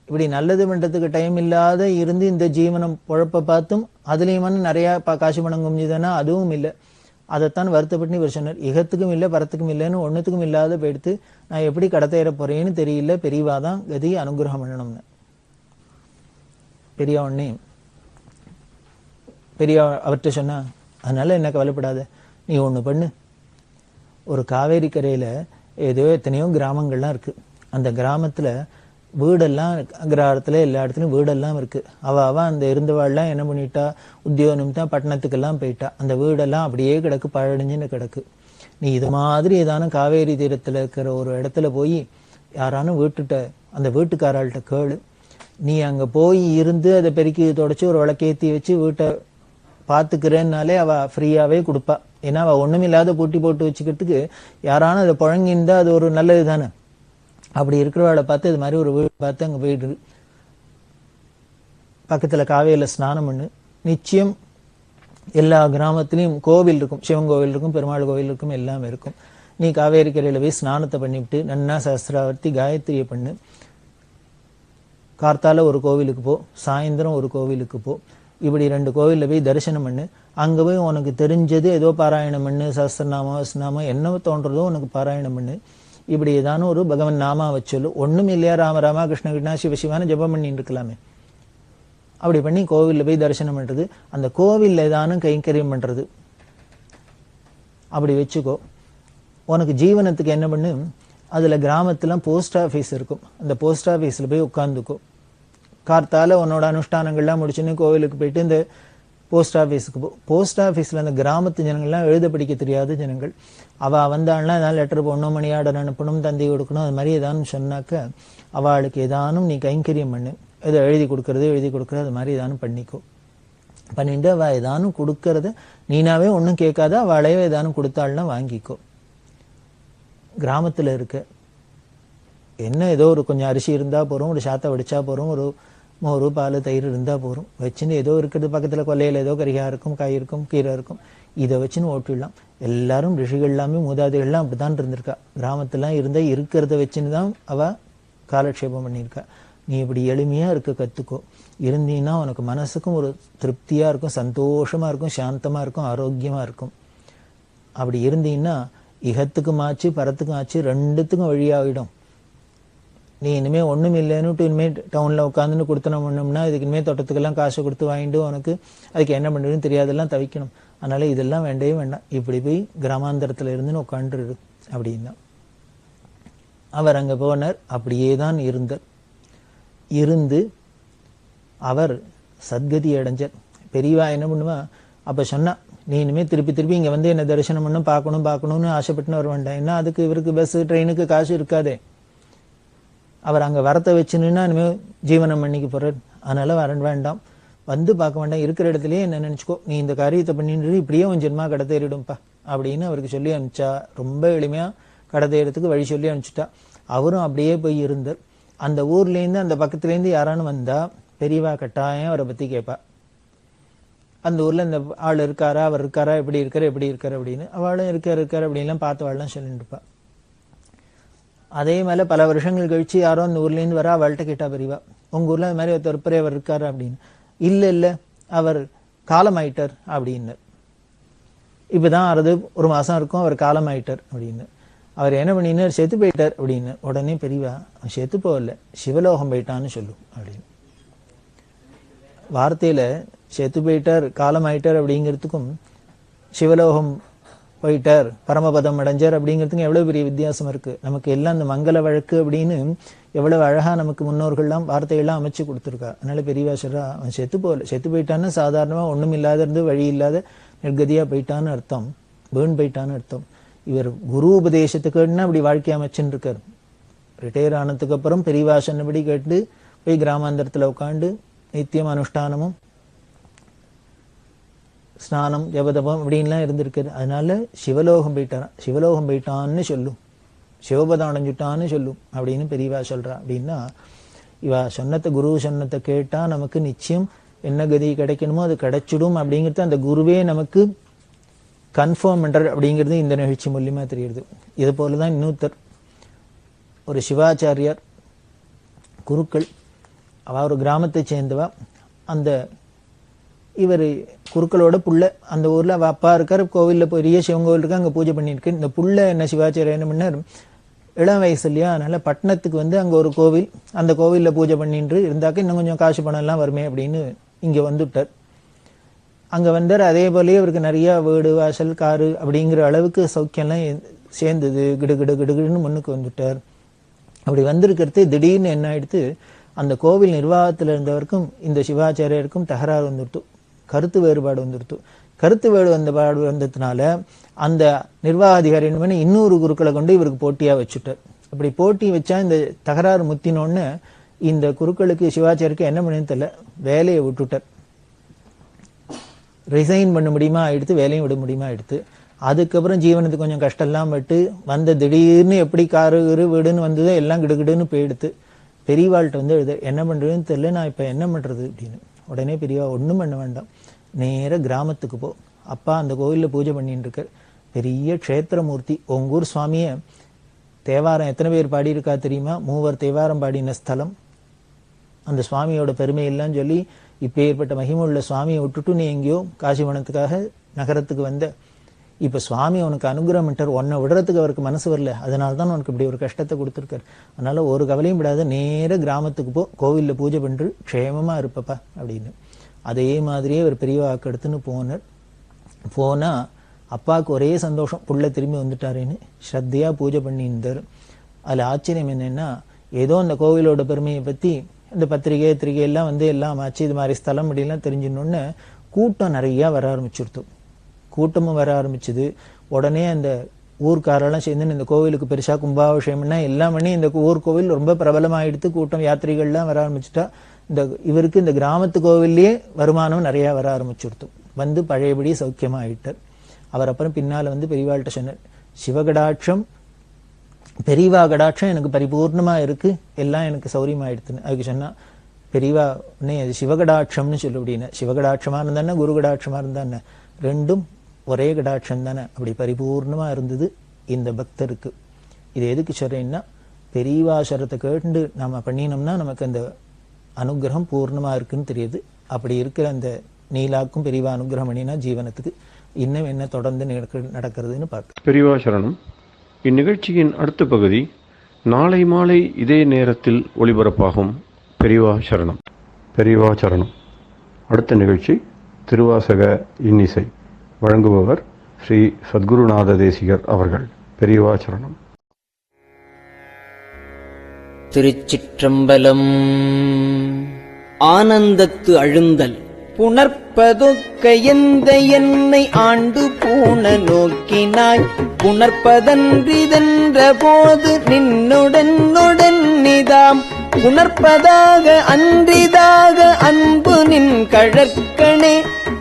Speaker 5: இப்படி நல்லது பண்றதுக்கு டைம் இல்லாத இருந்து இந்த ஜீவனம் பொழப்ப பார்த்தும் அதுலயும் நிறைய காசு பணம் குமிஞ்சுதானா அதுவும் இல்லை. அதைத்தான் வருத்தப்பட்டு இவர் சொன்னார், இகத்துக்கும் இல்லை பரத்துக்கும் இல்லைன்னு ஒன்னுத்துக்கும் இல்லாத போயிடுத்து, நான் எப்படி கடத்தேற போறேன்னு தெரியல, பெரியவாதான் கதி அனுகிரகம் பண்ணணும்னு. பெரிய உடனே பெரிய அவர்கிட்ட சொன்னா, அதனால என்ன கவலைப்படாத, நீ ஒண்ணு பண்ணு, ஒரு காவேரி கரையில ஏதோ எத்தனையோ கிராமங்கள்லாம் இருக்கு, அந்த கிராமத்துல வீடெல்லாம் அக்ரஹாரத்துல எல்லா இடத்துலயும் வீடெல்லாம் இருக்கு. அவ அந்த இருந்தவாள்லாம் என்ன பண்ணிட்டா, உத்தியோகம் தான் பட்டணத்துக்கெல்லாம் போயிட்டா, அந்த வீடெல்லாம் அப்படியே கிடக்கு, பழடைஞ்சுன்னு கிடக்கு. நீ இது மாதிரி ஏதானும் காவேரி தீரத்துல இருக்கிற ஒரு இடத்துல போய் யாரானும் அந்த வீட்டுக்காராள்கிட்ட கேளு, நீ அங்க போய் இருந்து அதை பெருக்கி தொடச்சு ஒரு விளக்கேத்தி வச்சு வீட்டை பாத்துக்கிறேன்னாலே அவ ஃப்ரீயாவே கொடுப்பா. ஏன்னா அவ ஒண்ணுமில்லாத பூட்டி போட்டு வச்சுக்கிறதுக்கு யாரானும் அதை புழங்கிருந்தா அது ஒரு நல்லது தானே. அப்படி இருக்கிறவளை பார்த்து இது மாதிரி ஒரு வீடு பார்த்து அங்க போயிட்டு பக்கத்துல காவேரியில ஸ்நானம் பண்ணு, நிச்சயம் எல்லா கிராமத்திலையும் கோவில் இருக்கும், சிவன் கோவில் இருக்கும், பெருமாள் கோவில் இருக்கும், எல்லாமே இருக்கும். நீ காவேரி கரையில போய் ஸ்நானத்தை பண்ணிவிட்டு நன்னா சஹஸ்ராவர்த்தி காயத்ரியை பண்ணு, கார்த்தால ஒரு கோவிலுக்கு போ, சாயந்தரம் ஒரு கோவிலுக்கு போ, இப்படி 2 கோவில்ல போய் தரிசனம் பண்ணு. அங்க போய் உனக்கு தெரிஞ்சது ஏதோ பாராயணம் பண்ணு, சஹஸ்ரநாமம் வசநாமம் என்ன தோன்றதோ உனக்கு பாராயணம் பண்ணு. இப்படி ஏதானும் ஒரு பகவன் நாமா வச்சொல்லு, ஒண்ணும் இல்லையா ராம ராமா கிருஷ்ண கிருஷ்ணா சிவ சிவான ஜபம் பண்ணிட்டு இருக்கலாமே. அப்படி பண்ணி கோவில்ல போய் தரிசனம் பண்றது, அந்த கோவில்ல ஏதானும் கைங்கரியம் பண்றது, அப்படி வச்சுக்கோ. உனக்கு ஜீவனத்துக்கு என்ன பண்ணு, அதுல கிராமத்துல போஸ்ட் ஆபீஸ் இருக்கும், அந்த போஸ்ட் ஆபீஸ்ல போய் உட்கார்ந்துக்கோ. கார்த்தால உன்னோட அனுஷ்டானங்கள்லாம் முடிச்சுன்னு கோவிலுக்கு போயிட்டு இந்த போஸ்ட் ஆபீஸுக்கு போ. போஸ்ட் ஆபீஸ்ல அந்த கிராமத்து ஜனங்கள்லாம் எழுத படிக்க தெரியாத ஜனங்கள், அவ வந்தாள்னா ஏதாவது லெட்டர் போடணும், மணி ஆர்டர் அனுப்பணும், தந்தி கொடுக்கணும், அது மாதிரி ஏதானும் சொன்னாக்க அவளுக்கு ஏதானும் நீ கைங்கரியம் பண்ணு, ஏதோ எழுதி கொடுக்கறது அது மாதிரி ஏதானும் பண்ணிக்கோ. பண்ணிட்டு அவ ஏதானும் கொடுக்கறத நீனாவே ஒன்றும் கேட்காத, அவளையே ஏதானும் கொடுத்தாள்னா வாங்கிக்கோ. கிராமத்துல இருக்க என்ன ஏதோ ஒரு கொஞ்சம் அரிசி இருந்தா போறோம், ஒரு சாத்தை வடிச்சா போறோம், ஒரு மோரு பால் தயிர் இருந்தா போறோம், வச்சுன்னு ஏதோ இருக்கிறது பக்கத்துல கொல்லையில ஏதோ கரிகா இருக்கும், காய் இருக்கும், கீரை இருக்கும், இதை வச்சுன்னு ஓட்டிடலாம். எல்லாரும் ரிஷிகள் எல்லாமே மூதாதைகள்லாம் அப்படித்தான் இருந்திருக்கா. கிராமத்துலாம் இருந்தா இருக்கிறத வச்சுன்னு தான் அவ காலக்ஷேபம் பண்ணியிருக்கா. நீ இப்படி எளிமையா இருக்க கத்துக்கோ. இருந்தீன்னா உனக்கு மனசுக்கும் ஒரு திருப்தியா இருக்கும், சந்தோஷமா இருக்கும், சாந்தமா இருக்கும், ஆரோக்கியமா இருக்கும். அப்படி இருந்தீங்கன்னா இகத்துக்கும் ஆச்சு பரத்துக்கும் ஆச்சு, ரெண்டுத்துக்கும் வழியாகிடும். நீ இனிமே ஒண்ணும் இல்லைன்னு இனிமே டவுன்ல உட்காந்துன்னு கொடுத்தனம் பண்ணோம்னா இதுக்கு இனிமே தோட்டத்துக்கெல்லாம் காசு கொடுத்து வாங்கிட்டு உனக்கு அதுக்கு என்ன பண்றதுன்னு தெரியாதெல்லாம் தவிக்கணும். அதனால இதெல்லாம் வேண்டவே வேண்டாம், இப்படி போய் கிராமாந்தரத்துல இருந்துன்னு உட்காந்துரு அப்படின்னா. அவர் அங்க போனார், அப்படியே தான் இருந்தார். இருந்து அவர் சத்கதி அடைஞ்சார். பெரியவா என்ன பண்ணுவா, அப்போ சொன்னா, நீ இனிமேல் திருப்பி திருப்பி இங்கே வந்து என்ன தரிசனம் பண்ணணும் பார்க்கணும்னு ஆசைப்பட்டுன்னு வர வேண்டாம். ஏன்னா அதுக்கு இவருக்கு பஸ்ஸு ட்ரெயினுக்கு காசு இருக்காதே. அவர் அங்கே வரத்தை வச்சுன்னா இனிமேல் ஜீவனம் பண்ணிக்க போகிறார். அதனால் வர வேண்டாம், வந்து பார்க்க வேண்டாம், இருக்கிற இடத்துலயே என்ன நினச்சிக்கோ, நீ இந்த காரியத்தை பண்ணிட்டு இப்படியே உன் ஜென்மா கடை தேறிடும்பா அப்படின்னு அவருக்கு சொல்லி அனுப்பிச்சா. ரொம்ப எளிமையாக கடை தேறதுக்கு வழி சொல்லி அனுப்பிச்சிட்டா. அவரும் அப்படியே போய் இருந்தார். அந்த ஊர்லேருந்து அந்த பக்கத்துலேருந்து யாரானு வந்தால் பெரியவா கட்டாயம் அவரை பற்றி கேட்பா. அந்த ஊரில் இந்த ஆள் இருக்காரா, அவர் இருக்காரா, எப்படி இருக்காரு அப்படின்னு. அவளும் இருக்கார் அப்படின்லாம் பார்த்தவாள்லாம் சொல்லிட்டு இருப்பா. அதே மாதிரி பல வருஷங்கள் கழிச்சு யாரோ அந்த ஊர்லேருந்து வர அவள்கிட்ட கேட்டா பெரியவா, உங்கள் ஊரில் அது மாதிரி ஒருத்தர் அவர் இருக்காரு அப்படின்னு. இல்லை அவர் காலமாயிட்டார் அப்படின்னு. இப்போதான் ஆறுது, ஒரு மாதம் இருக்கும், அவர் காலமாயிட்டார் அப்படின்னு. அவர் என்ன பண்ணினார், செத்து போயிட்டார் அப்படின்னு. உடனே பெரியவா, செத்து போகல, சிவலோகம் போயிட்டான்னு சொல்லும் அப்படின்னு. வார்த்தையில் செத்து போயிட்டார் காலமாயிட்டார் அப்படிங்கிறதுக்கும் சிவலோகம் போயிட்டார் பரமபதம் அடைஞ்சார் அப்படிங்கிறதுக்கும் எவ்வளோ பெரிய வித்தியாசம் இருக்குது. நமக்கு எல்லாம் இந்த மங்கள வழக்கு அப்படின்னு எவ்வளவு அழகாக நமக்கு முன்னோர்கள்லாம் வார்த்தையெல்லாம் அமைச்சு கொடுத்துருக்கா. அதனால பெரியவா சொல்றா, அவன் செத்து போகல, செத்து போயிட்டான்னு சாதாரணமாக ஒன்றும் இல்லாத இருந்து வழி இல்லாத நிர்கதியாக போயிட்டான்னு அர்த்தம், பேர்ன் போயிட்டான்னு அர்த்தம். இவர் குரு உபதேசத்துக்குன்னா அப்படி வாழ்க்கை அமைச்சுன்னு இருக்கார். ரிட்டையர் ஆனதுக்கு அப்புறம் பெரியவா சொன்னபடி கேட்டு போய் கிராமாந்தரத்தில் உட்காந்து நித்தியம் அனுஷ்டானமும் ஸ்நானம் ஜபதபம் அப்படின்லாம் இருந்திருக்காரு. அதனால சிவலோகம் போயிட்டாரான், சிவலோகம் போயிட்டான்னு சொல்லும், சிவபதம் அடைஞ்சுட்டான்னு சொல்லும் அப்படின்னு பெரியவா சொல்றா. அப்படின்னா இவா சொன்னத்தை, குரு சொன்னத்தை கேட்டா நமக்கு நிச்சயம் என்ன கதி கிடைக்கணுமோ அது கிடைச்சிடும் அப்படிங்கிறது அந்த குருவே நமக்கு கன்ஃபார்ம் பண்றார் அப்படிங்கிறது இந்த நிகழ்ச்சி மூலியமா தெரியுது. இது போலதான் இன்னொருத்தர், ஒரு சிவாச்சாரியார் குருக்கள், அவ ஒரு கிராமத்தை சேர்ந்தவா. அந்த இவர் குருக்களோட புள்ள, அந்த ஊர்ல அவ அப்பா இருக்கார், கோவில்ல பெரிய சிவன் கோவில் இருக்கு, அங்க பூஜை பண்ணிருக்கு. இந்த புள்ள என்ன சிவாச்சாரியர் என்ன பண்ணார், இளம் வயசு இல்லையா, அதனால பட்டணத்துக்கு வந்து அங்க ஒரு கோவில், அந்த கோவில்ல பூஜை பண்ணிட்டு இருந்தாக்க இன்னும் கொஞ்சம் காசு பணம் எல்லாம் வருமே அப்படின்னு இங்க வந்துட்டார். அங்க வந்தார். அதே போலயே அவருக்கு நிறைய வீடு வாசல் காரு அப்படிங்கிற அளவுக்கு சௌக்கியம்லாம் சேர்ந்தது. கிடுகிடுன்னு முன்னுக்கு வந்துட்டார். அப்படி வந்திருக்கிறது திடீர்னு என்ன ஆயிடுத்து, அந்த கோவில் நிர்வாகத்தில் இருந்தவருக்கும் இந்த சிவாச்சாரியருக்கும் தகராறு வந்துடுத்து, கருத்து வேறுபாடு வந்துடுத்து. கருத்து வேறுபாடு வந்ததுனால அந்த நிர்வாக அதிகாரி என்ன பண்ணி இன்னொரு குருக்களை கொண்டு இவருக்கு போட்டியா வச்சுட்டார். அப்படி போட்டி வச்சா இந்த தகராறு முத்தினோன்னு இந்த குருக்களுக்கு சிவாச்சாரியருக்கு என்ன பண்ணு தெரியல, வேலையை விட்டுட்டார். ரிசைன் பண்ண முடியுமா எடுத்து, வேலையும் விட முடியுமா எடுத்து. அதுக்கப்புறம் ஜீவனத்துக்கு கொஞ்சம் கஷ்டம்லாம் பட்டு வந்த திடீர்னு எப்படி காரு வீடுன்னு வந்ததோ எல்லாம் கிடுகிடுன்னு போயிடுத்து. பெரியவாள்கிட்ட வந்து எழுத என்ன பண்றதுன்னு தெரியல, நான் இப்ப என்ன பண்றது அப்படின்னு. உடனே பெரியவா, ஒன்றும் பண்ண வேண்டாம், நேர கிராமத்துக்கு போ, அப்பா அந்த கோவிலில் பூஜை பண்ணிட்டு இருக்கார், பெரிய க்ஷேத்திரமூர்த்தி, உங்கூர் சுவாமியை தேவாரம் எத்தனை பேர் பாடியிருக்கா தெரியுமா, 3 தேவாரம் பாடின ஸ்தலம், அந்த சுவாமியோட பெருமையெல்லாம் சொல்லி இப்போ ஏற்பட்ட மகிமை உள்ள சுவாமியை விட்டுட்டு நீ எங்கேயோ காசிவனத்துக்காக நகரத்துக்கு வந்த, இப்போ சுவாமி உனக்கு அனுகிரகம் பண்ணிட்டார், உன்னை விடுறதுக்கு அவருக்கு மனசு வரல, அதனால தான் உனக்கு இப்படி ஒரு கஷ்டத்தை கொடுத்துருக்காரு. அதனால ஒரு கவலையும் விடாத, நேர கிராமத்துக்கு போ, கோவிலில் பூஜை பண்ணு, க்ஷேமமா இருப்பப்பா அப்படின்னு. அதே மாதிரியே ஒரு பெரியவாக்கு எடுத்துன்னு போனார். போனா அப்பாவுக்கு ஒரே சந்தோஷம், புள்ள திரும்பி வந்துட்டாருன்னு ஸ்ரத்தையா பூஜை பண்ணியிருந்தார். அதில் ஆச்சரியம் என்னன்னா, ஏதோ அந்த கோவிலோட பெருமையை பற்றி இந்த பத்திரிகை எல்லாம் வந்து எல்லாம் ஆச்சு, இது மாதிரி ஸ்தலம் அப்படிலாம் தெரிஞ்சிடணுன்னு கூட்டம் நிறையா வர ஆரம்பிச்சுடுத்து. கூட்டமும் வர ஆரம்பிச்சுது. உடனே அந்த ஊர்க்காரெல்லாம் சேர்ந்து இந்த கோவிலுக்கு பெருசாக கும்பாபிஷேகம்னா எல்லாம் பண்ணி இந்த ஊர் கோவில் ரொம்ப பிரபலமாயிடுத்து. கூட்டம் யாத்திரிகள்லாம் வர ஆரம்பிச்சுட்டா. இந்த இவருக்கு இந்த கிராமத்து கோவில்லையே வருமானம் நிறையா வர ஆரம்பிச்சுடுத்து. வந்து பழையபடி சௌக்கியமாக ஆயிட்டார். அவர் அப்புறம் பின்னால் வந்து பெரியவாள்கிட்ட சொன்னார், சிவகடாட்சம் பெரியவா கடாட்சம் எனக்கு பரிபூர்ணமாக இருக்கு, எல்லாம் எனக்கு சௌரியமாயிடுத்துன்னு. அதுக்கு சொன்னா பெரியவா உடனே அது சிவகடாட்சம்னு சொல்லு அப்படின்னு. சிவகடாட்சமாக இருந்தானே குரு கடாட்சமாக இருந்தானே ரெண்டும் ஒரே கடாட்சம் தானே, அப்படி பரிபூர்ணமாக இருந்தது இந்த பக்தருக்கு. இது எதுக்கு சொல்றேன்னா, பெரியவாசரத்தை கேட்டு நம்ம பண்ணினோம்னா நமக்கு அந்த அனுகிரகம் பூர்ணமாக இருக்குன்னு தெரியுது. அப்படி இருக்கிற அந்த நீலாக்கும் பெரியவா அனுகிரகம் பண்ணினா ஜீவனத்துக்கு இன்னும் என்ன தொடர்ந்து நடக்கிறதுன்னு பார்க்க.
Speaker 1: பெரியவா சரணம். இந்நிகழ்ச்சியின் அடுத்த பகுதி நாளை மாலை இதே நேரத்தில் ஒளிபரப்பாகும். பெரியவா சரணம். பெரியவா சரணம். அடுத்த நிகழ்ச்சி திருவாசக இன்னிசை. வழங்குபவர் ஸ்ரீ சத்குருநாத தேசிகர் அவர்கள். பெரியவா சரணம்.
Speaker 6: திருச்சிற்றம்பலம். ஆனந்தத்து அழுந்தல். புணர்ப்பதொக்க எந்த என்னை ஆண்டு பூண நோக்கினாய், புணர்ப்பதன்றிதென்ற போது நின்னுடன் நிதாம், புணர்ப்பதாக அன்றிதாக அன்பு நின் கழற்கணே,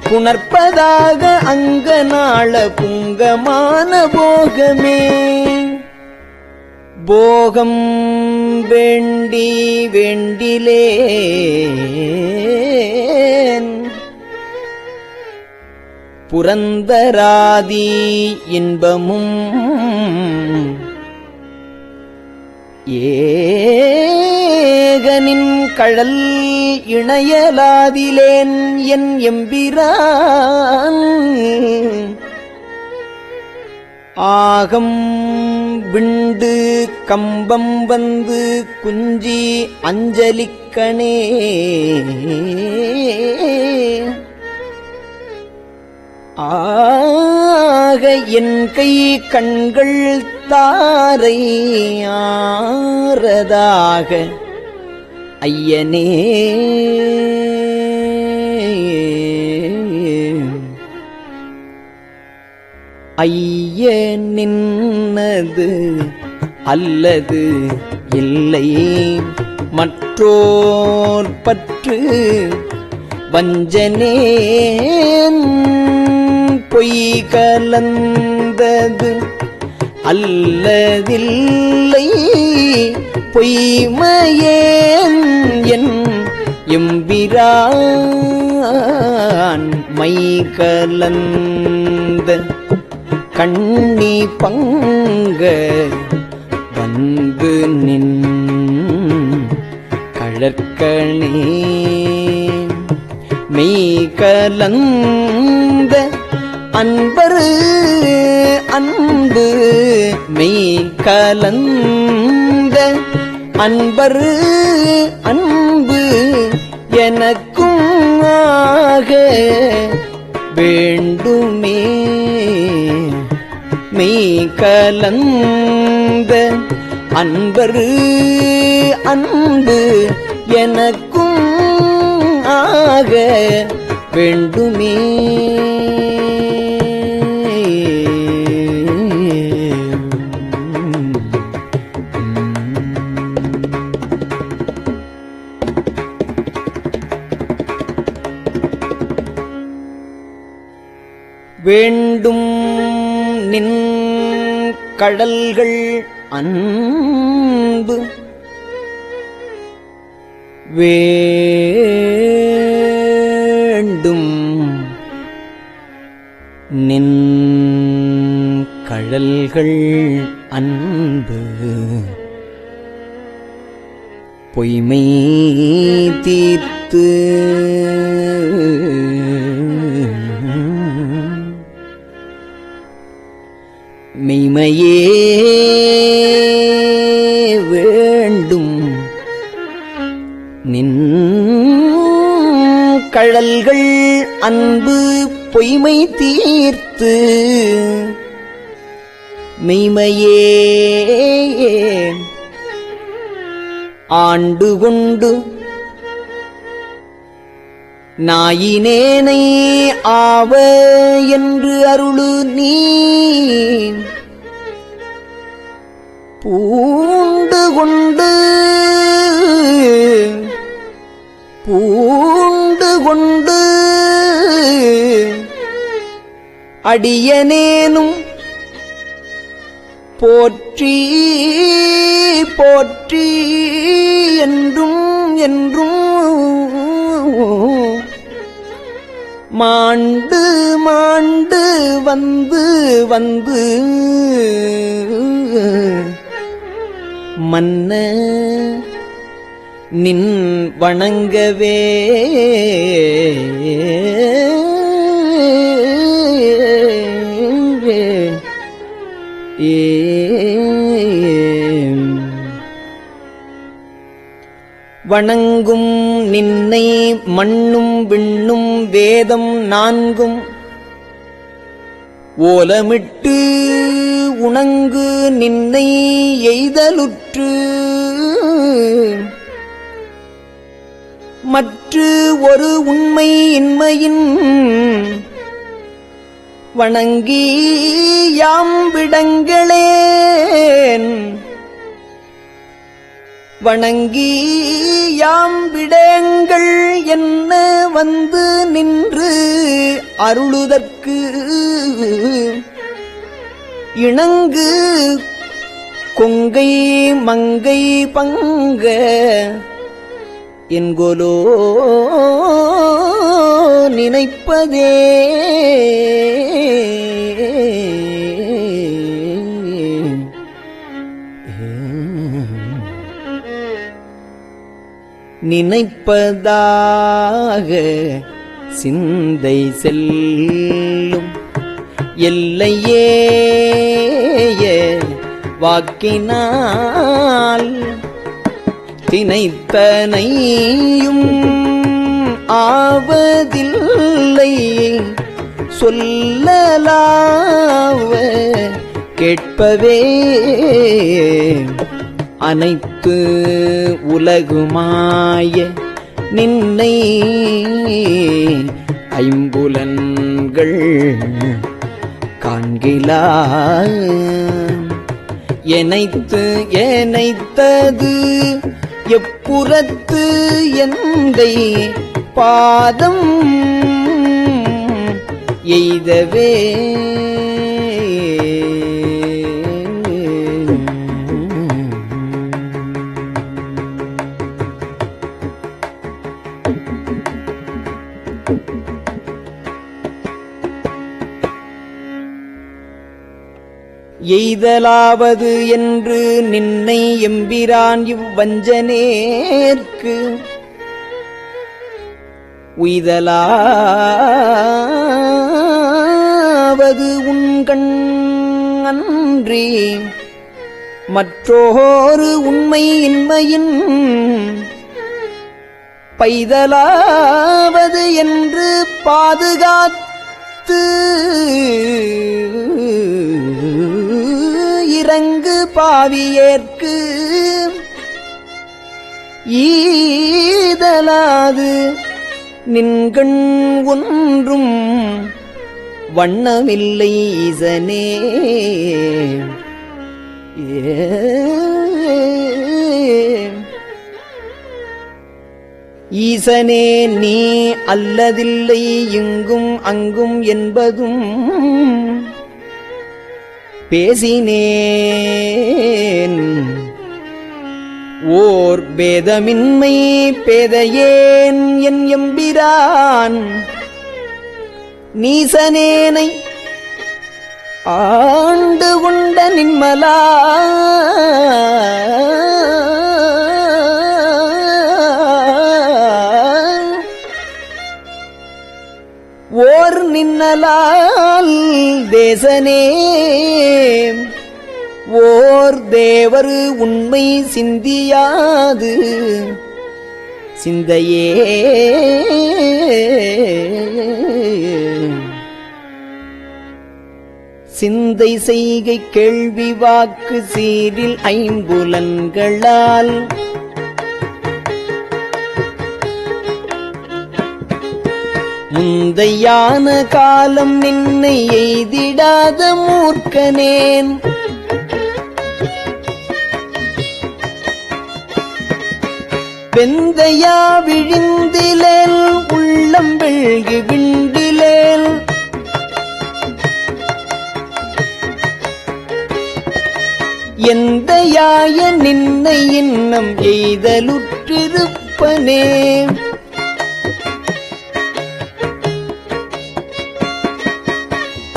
Speaker 6: புணர்ப்பதாக அங்க நாள புங்கமான போகமே. போகம் வேண்டி வேண்டிலேன், புரந்தராதி இன்பமும் ஏகனின் கழல் இணையலாதிலேன் என் எம்பிரான். ஆகம் விண்டு கம்பம் வந்து குஞ்சி அஞ்சலிக்கணே, ஆக என் கை கண்கள் தாரை ஆரதாக ஐயனே. ஐயனின்னது அல்லது இல்லை மற்றோர் பற்று வஞ்சனேன், பொய் கலந்தது அல்லதில்லை பொய்மையேன் என் எம்பிரான். மை கலந்த கண்ணி பங்க வந்து நின் கழற்கணே, மெய் கலந்த அன்பரு அன்பு, மெய் கலந்த அன்பரு அன்பு எனக்கும் ஆக வேண்டுமே. மெய் கலந்த அன்பரு அன்பு எனக்கும் ஆக வேண்டுமே. வேண்டும் நின் கடல்கள் அன்பு, வேண்டும் நின் கடல்கள் அன்பு, பொய்மை தீர்த்து மெய்மையே வேண்டும் நின் கழல்கள் அன்பு, பொய்மை தீர்த்து மெய்மையே ஆண்டு கொண்டு நாயினேனை ஆவ என்று அருளு நீ. பூண்டு கொண்டு அடியனேனும் போற்றி போற்றி என்றும் என்றும் மாண்டு மாண்டு வந்து வந்து மன்ன நின் வணங்கவே. வணங்கும் நின்னை மண்ணும் விண்ணும் வேதம் நான்கும் ஓலமிட்டு உணங்கு நின்னை எய்தலுற்று மற்று ஒரு உண்மை இன்மையின் வணங்கி யாம் விடங்களேன் வணங்கி யாம் விடங்கள் என்ன வந்து நின்று அருளுதற்கு இணங்கு கொங்கை மங்கை பங்க என்கொலோ நினைப்பதே நினைப்பதாக சிந்தை செல்லும் எல்லையே வாக்கினால் தினைத்தனையும் ஆவதில்லை சொல்லலாவ கேட்பவே அனைத்து உலகுமாய நின்னை ஐம்புலன்கள் காண்கிலா எனைத்தது எப்புறத்து எந்தை பாதம் எய்தவே எய்தலாவது என்று நின்னை எம்பிரான் இவ்வஞ்சனேற்கு உய்தலாவது உண்கண் அன்றி மற்றோரு உண்மை இன்மையின் பைதலாவது என்று பாதுகாத்து இறங்கு பாவியேற்கு ஈதலாது நின்கண் ஒன்றும் வண்ணமில்லை ஈசனே ஈசனே நீ அல்லதில்லை இங்கும் அங்கும் என்பதும் பேசினேன் ஓர் பேதமின்மை பேதையேன் என் எம்பிரான் நீசனேனை ஆண்டு கொண்ட நின்மலா ஓர் நின்னலால் தேசனே ஓர் தேவர் உண்மை சிந்தியாது சிந்தையே சிந்தை செய்கை கேள்வி வாக்கு சீரில் ஐம்புலன்களால் முந்தையான காலம் நின்னை எய்திடாத மூர்க்கனேன் வெந்தையா விழிந்திலேல் உள்ளம் வெள்கி விண்டிலேல் எந்தையாய நின்னை இன்னம் எய்தலுற்றிருப்பனே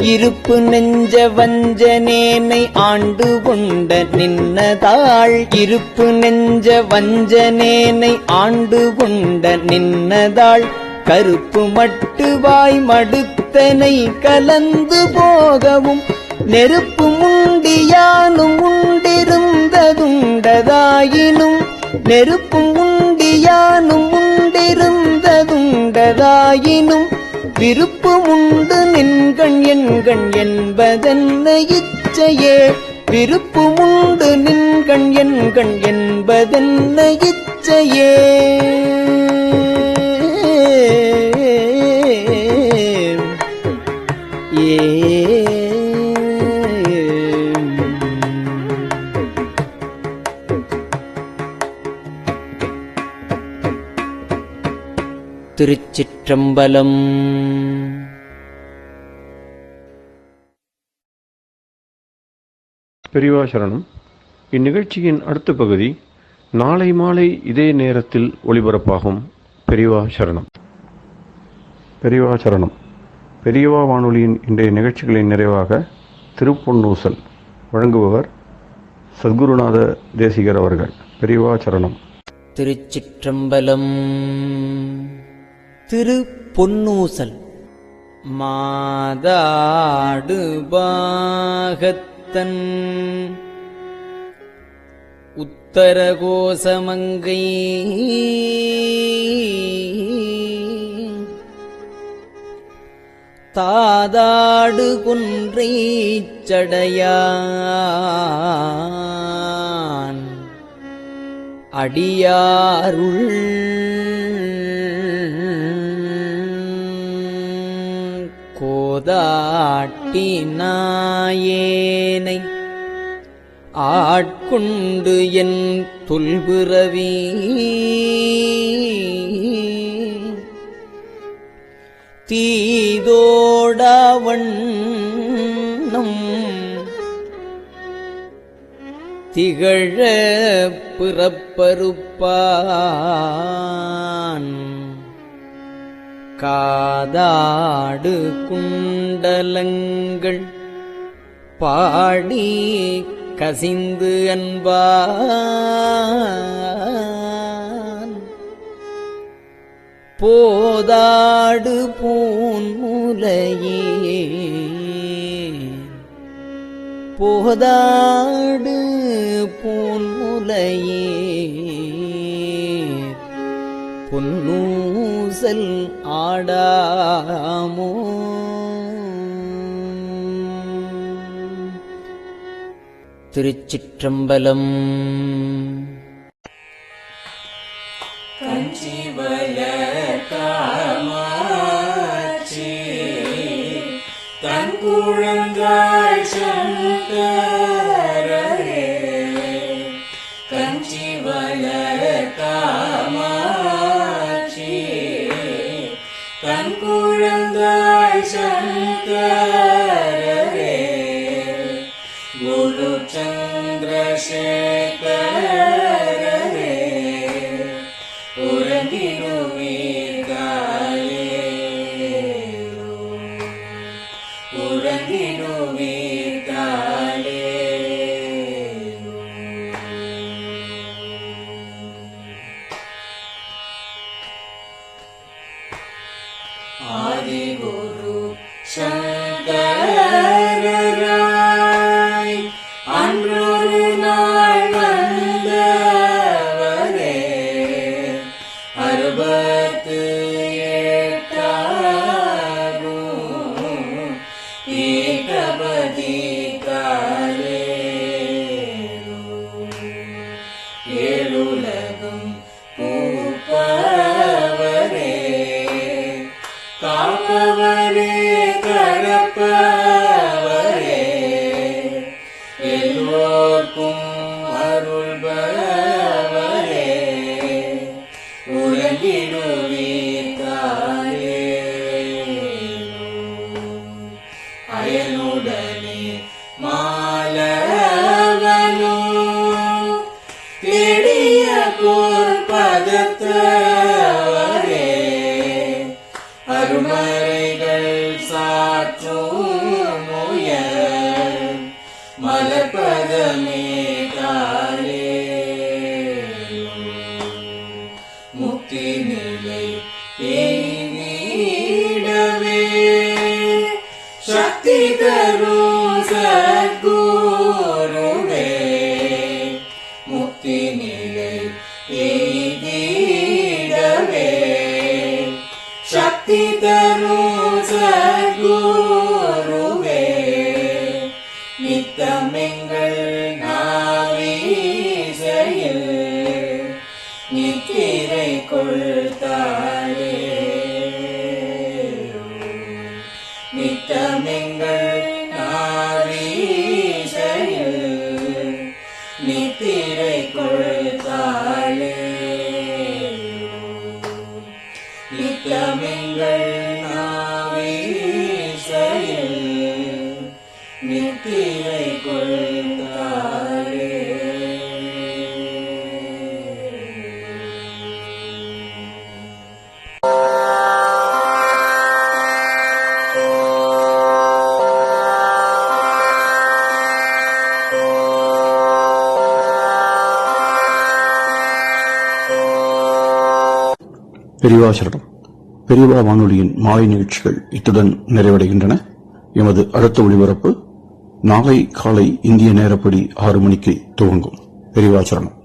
Speaker 6: இருப்பு நெஞ்ச வஞ்சனேனை ஆண்டு கொண்ட நின்னதாள் இருப்பு நெஞ்ச வஞ்சனேனை ஆண்டு கொண்ட நின்னதாள் கருப்பு மட்டு வாய் மடுத்தனை கலந்து போகவும் நெருப்பு முண்டியானும் உண்டிருந்ததுண்டதாயினும் நெருப்பும் உண்டியானும் உண்டிருந்ததுண்டதாயினும் விருப்பு உண்டு நின்கண் என்கண் என்பதென்ன இச்சையே விருப்புமுண்டு நின்கண் என்கண் என்பதென்ன இச்சையே திருச்சிற்றம்பலம்.
Speaker 1: பெரியவா சரணம். இந்நிகழ்ச்சியின் அடுத்த பகுதி நாளை மாலை இதே நேரத்தில் ஒளிபரப்பாகும். பெரியவா சரணம். பெரியவா சரணம். பெரியவா வானொலியின் இன்றைய நிகழ்ச்சிகளின் நிறைவாக திருப்பொன்னூசல் வழங்குபவர் சத்குருநாத தேசிகர் அவர்கள். பெரியவா சரணம்.
Speaker 6: திருச்சிற்றம்பலம். திருப்பொன்னூசல். மாதாடு பாகத்தன் உத்தரகோசமங்கை தாதாடு குன்றை சடையான் அடியாருள் கோதாட்டி நாயேனை ஆட்கொண்டு என் தொல்பிறவி தீதோடவண்ணம் திகழ பிறப்பறுப்பான் காதாடு குண்டலங்கள் பாடி கசிந்து அன்பான் போதாடு பூன்முலையே போதாடு பூன்முலையே பொன்னூசல் ஆடாமோ. திருச்சிற்றம்பலம்.
Speaker 7: கஞ்சிவய காமாட்சி தன் குழந்தாய் சங்கரரே கஞ்சிவய காமாட்சி தன் குழந்தாய் சங்கரரே குரு சந்திரசேகரரே ஆதிகுரு சங்கரராய் அன்றொரு நாள் வந்தவரே அறுபத்து எட்டாகும் ஏகபதி காலே ஏழுலகும் பூப்பவரே காப்பவரே கரப்பவரே எல்லோர்க்கும் அருள்பவரே உறங்கிடுவீர்காலே அயனுடனே மாலவனோ தேடிய பொற்பதத்தவரே அருமறைகள் சாற்றும் முயல் மலர்பதமே காலே முக்தி நிலை எய்திடவே சக்தி தரும் சத்குருவே முக்தி நிலை எய்திடவே சக்தி தரும் சத்குருவே நித்தம் எங்கள் நித்தமெங்கள் நாவீசையில் நித்திரை கொள்ளாரே.
Speaker 1: பெரியவாசரணம். பெரியவா வானொலியின் மாலை நிகழ்ச்சிகள் இத்துடன் நிறைவடைகின்றன. எமது அடுத்த ஒளிபரப்பு நாளை காலை இந்திய நேரப்படி 6 மணிக்கு துவங்கும். பெரியவாசரணம்.